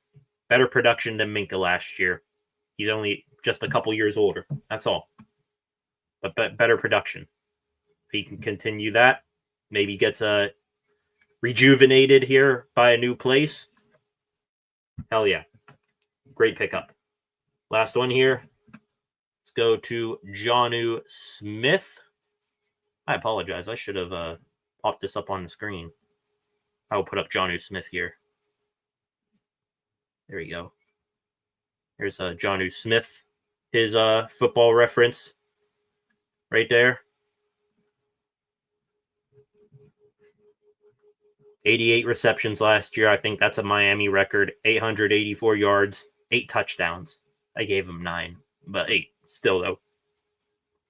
Better production than Minka last year. He's only just a couple years older. That's all. But better production. If he can continue that, maybe gets rejuvenated here by a new place. Hell yeah. Great pickup. Last one here. Let's go to Jonnu Smith. I apologize. I should have popped this up on the screen. I will put up Jonnu Smith here. There we go. Here's Jonnu Smith. His Football Reference right there. 88 receptions last year. I think that's a Miami record. 884 yards, 8 touchdowns. I gave him 9, but 8 still though.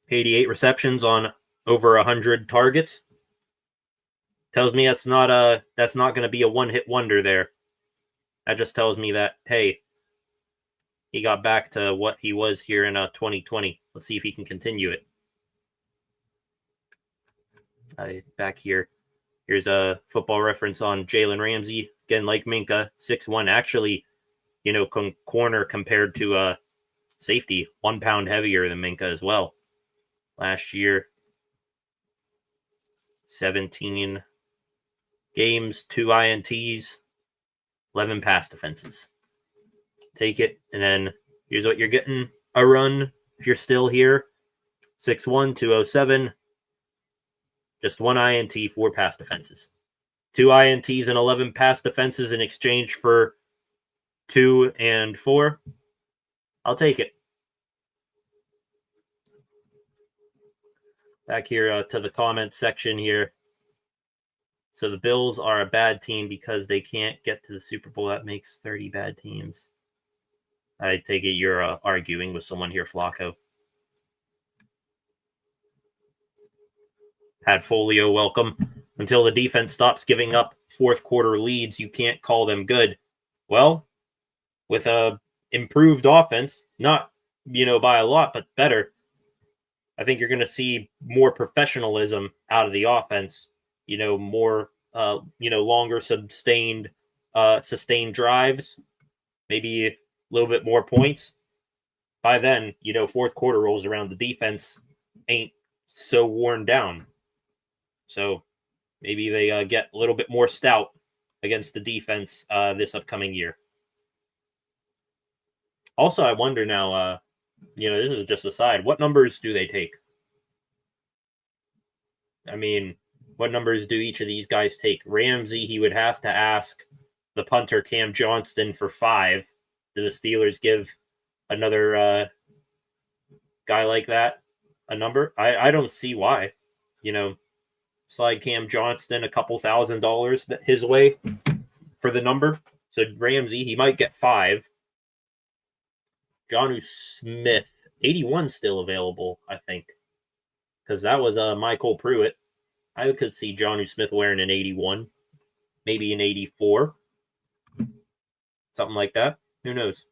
88 receptions on over 100 targets. Tells me that's not going to be a one-hit wonder there. That just tells me that, hey, he got back to what he was here in 2020. Let's see if he can continue it. Back here. Here's a Football Reference on Jalen Ramsey. Again, like Minka, 6'1". Actually, corner compared to safety, 1 pound heavier than Minka as well. Last year, 17 games, 2 INTs, 11 pass defenses. Take it, and then here's what you're getting. A run, if you're still here. 6'1", 207. Just 1 INT, 4 pass defenses. 2 INTs and 11 pass defenses in exchange for 2 and 4. I'll take it. Back here to the comments section here. So the Bills are a bad team because they can't get to the Super Bowl. That makes 30 bad teams. I take it you're arguing with someone here, Flacco. Pat Folio, welcome. Until the defense stops giving up fourth quarter leads, you can't call them good. Well, with a improved offense, not, by a lot, but better, I think you're going to see more professionalism out of the offense, more, longer sustained drives, maybe a little bit more points. By then, fourth quarter rolls around, the defense ain't so worn down. So maybe they get a little bit more stout against the defense this upcoming year. Also, I wonder now, this is just a side. What numbers do they take? I mean, what numbers do each of these guys take? Ramsey, he would have to ask the punter, Cam Johnston, for 5. Do the Steelers give another guy like that a number? I don't see why. Slide Cam Johnston a couple $1,000 his way for the number. So Ramsey, he might get 5. Jonnu Smith, 81 still available, I think. Because that was Michael Pruitt. I could see Jonnu Smith wearing an 81. Maybe an 84. Something like that. Who knows?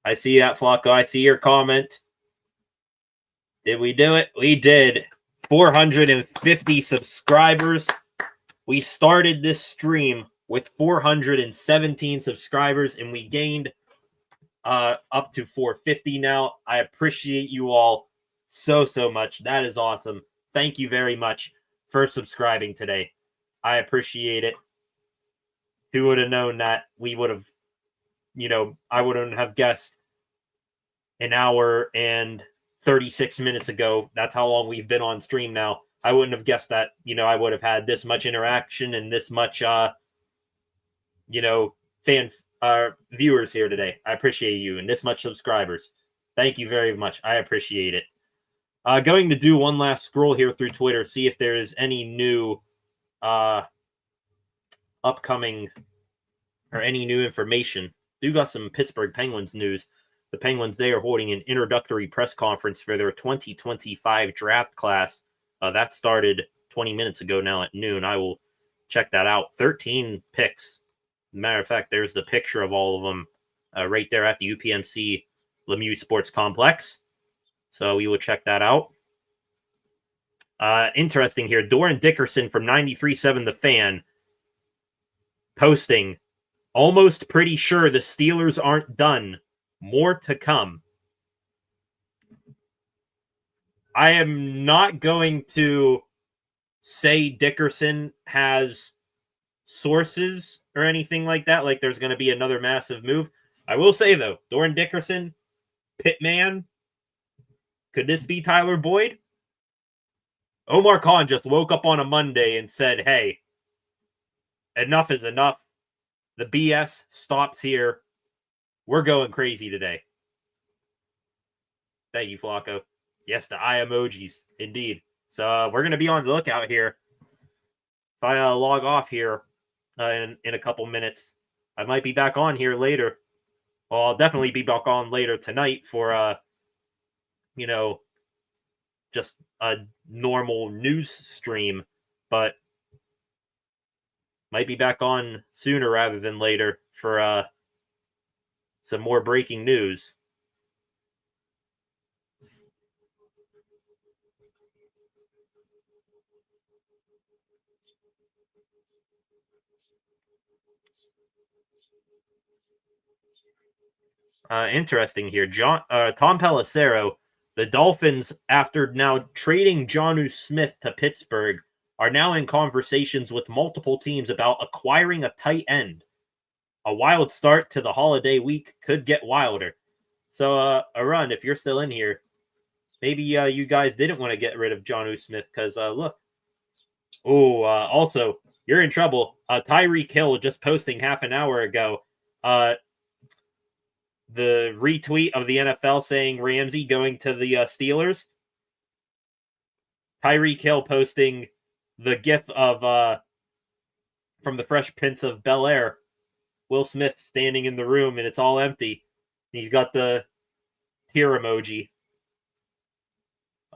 I see that, Flacco. I see your comment. Did we do it? We did. 450 subscribers. We started this stream with 417 subscribers, and we gained up to 450 now. I appreciate you all so much. That is awesome. Thank you very much for subscribing today. I appreciate it. Who would have known that we would have, I wouldn't have guessed an hour and 36 minutes ago. That's how long we've been on stream now. I wouldn't have guessed that, I would have had this much interaction and this much, fan viewers here today. I appreciate you, and this much subscribers. Thank you very much. I appreciate it. Going to do one last scroll here through Twitter, see if there is any new upcoming or any new information. Do got some Pittsburgh Penguins news. The Penguins, they are holding an introductory press conference for their 2025 draft class. That started 20 minutes ago now at noon. I will check that out. 13 picks. Matter of fact, there's the picture of all of them right there at the UPNC Lemieux Sports Complex. So we will check that out. Interesting here. Doran Dickerson from 93.7 The Fan posting, almost pretty sure the Steelers aren't done. More to come. I am not going to say Dickerson has sources or anything like that, like there's going to be another massive move. I will say, though, Doran Dickerson, Pittman, could this be Tyler Boyd? Omar Khan just woke up on a Monday and said, hey, enough is enough. The BS stops here. We're going crazy today. Thank you, Flacco. Yes, the eye emojis. Indeed. So we're going to be on the lookout here. If I log off here in a couple minutes, I might be back on here later. Well, I'll definitely be back on later tonight for, just a normal news stream. But might be back on sooner rather than later for some more breaking news. Interesting here. Tom Pelissero, the Dolphins, after now trading Jonnu Smith to Pittsburgh, are now in conversations with multiple teams about acquiring a tight end. A wild start to the holiday week could get wilder. So, Arun, if you're still in here, maybe you guys didn't want to get rid of Jonnu Smith because, look. Oh, also, you're in trouble. Tyreek Hill just posting half an hour ago. The retweet of the NFL saying Ramsey going to the Steelers. Tyreek Hill posting the gif of from the Fresh Prince of Bel-Air. Will Smith standing in the room and it's all empty. He's got the tear emoji.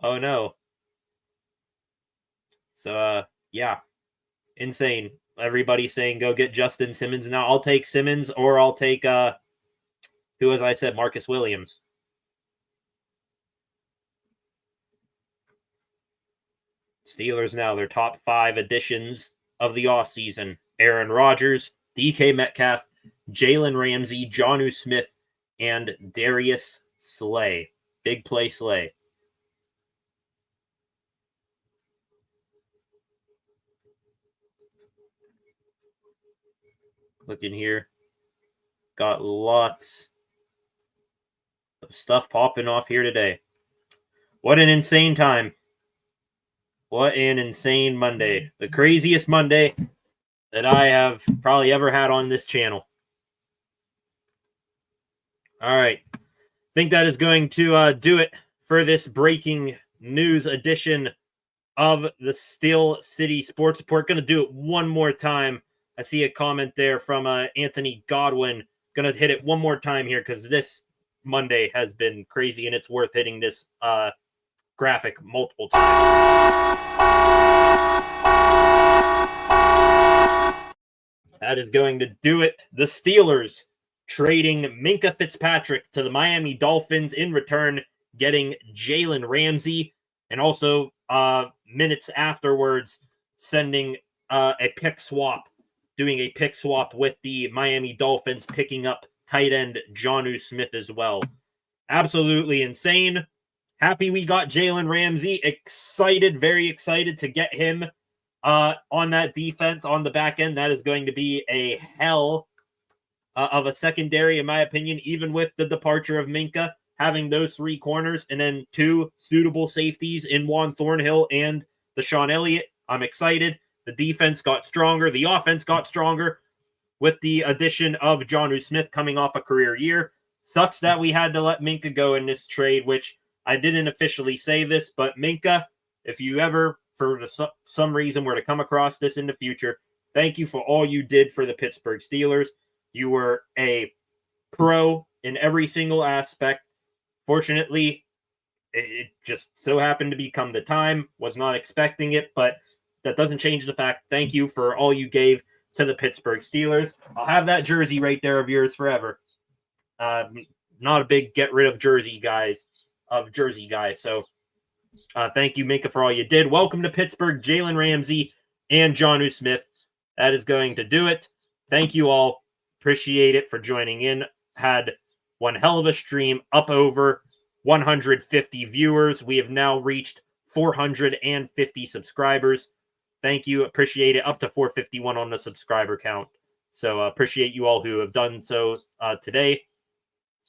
Oh no. So yeah. Insane. Everybody saying go get Justin Simmons now. I'll take Simmons or I'll take who, as I said, Marcus Williams. Steelers now, their top 5 additions of the offseason. Aaron Rodgers, DK Metcalf, Jalen Ramsey, Jonnu Smith, and Darius Slay. Big play Slay. Looking here. Got lots of stuff popping off here today. What an insane time. What an insane Monday. The craziest Monday that I have probably ever had on this channel. All right. I think that is going to do it for this breaking news edition of the Steel City Sports Report. Going to do it one more time. I see a comment there from Anthony Godwin. Going to hit it one more time here because this Monday has been crazy and it's worth hitting this graphic multiple times. That is going to do it. The Steelers trading Minka Fitzpatrick to the Miami Dolphins, in return getting Jalen Ramsey, and also minutes afterwards sending a pick swap, doing a pick swap with the Miami Dolphins, picking up tight end Jonnu Smith as well. Absolutely insane. Happy we got Jalen Ramsey. Excited, very excited to get him on that defense on the back end. That is going to be a hell of a secondary, in my opinion, even with the departure of Minka. Having those 3 corners and then 2 suitable safeties in Juan Thornhill and Deshaun Elliott. I'm excited. The defense got stronger. The offense got stronger with the addition of Jonnu Smith coming off a career year. Sucks that we had to let Minka go in this trade, which I didn't officially say this, but Minka, if you ever, for some reason, were to come across this in the future, thank you for all you did for the Pittsburgh Steelers. You were a pro in every single aspect. Fortunately, it just so happened to become the time. Was not expecting it, but that doesn't change the fact. Thank you for all you gave to the Pittsburgh Steelers. I'll have that jersey right there of yours forever. Not a big get rid of jersey guy. So thank you, Minka, for all you did. Welcome to Pittsburgh, Jalen Ramsey and Jonnu Smith. That is going to do it. Thank you all. Appreciate it for joining in. Had one hell of a stream, up over 150 viewers. We have now reached 450 subscribers. Thank you. Appreciate it. Up to 451 on the subscriber count. So appreciate you all who have done so today.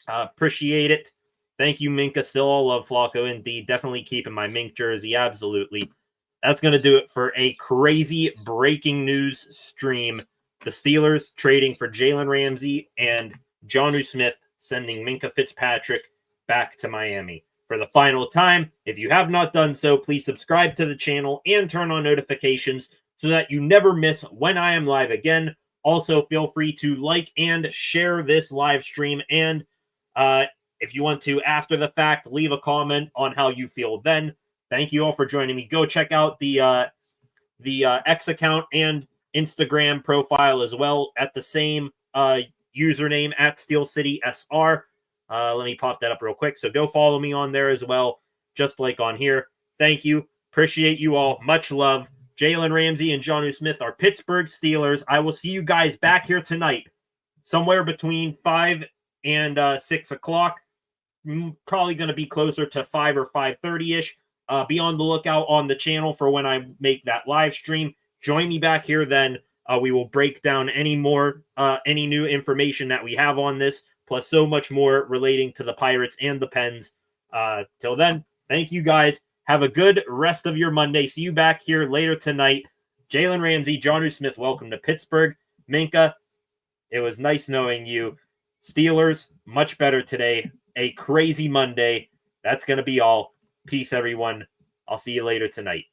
Appreciate it. Thank you, Minka. Still all love Flacco. Indeed. Definitely keeping my Mink jersey. Absolutely. That's going to do it for a crazy breaking news stream. The Steelers trading for Jalen Ramsey and Jonnu Smith, sending Minka Fitzpatrick back to Miami. For the final time, if you have not done so, please subscribe to the channel and turn on notifications so that you never miss when I am live again. Also, feel free to like and share this live stream. And if you want to, after the fact, leave a comment on how you feel then. Thank you all for joining me. Go check out the X account and Instagram profile as well at the same username at Steel City SR. Let me pop that up real quick. So go follow me on there as well, just like on here. Thank you. Appreciate you all. Much love. Jalen Ramsey and Jonnu Smith are Pittsburgh Steelers. I will see you guys back here tonight, somewhere between 5 and 6 o'clock. Probably going to be closer to 5 or 5:30-ish. Be on the lookout on the channel for when I make that live stream. Join me back here then. We will break down any new information that we have on this, plus so much more relating to the Pirates and the Pens. Till then, thank you guys. Have a good rest of your Monday. See you back here later tonight. Jalen Ramsey, Jonnu Smith, welcome to Pittsburgh. Minka, it was nice knowing you. Steelers, much better today. A crazy Monday. That's going to be all. Peace, everyone. I'll see you later tonight.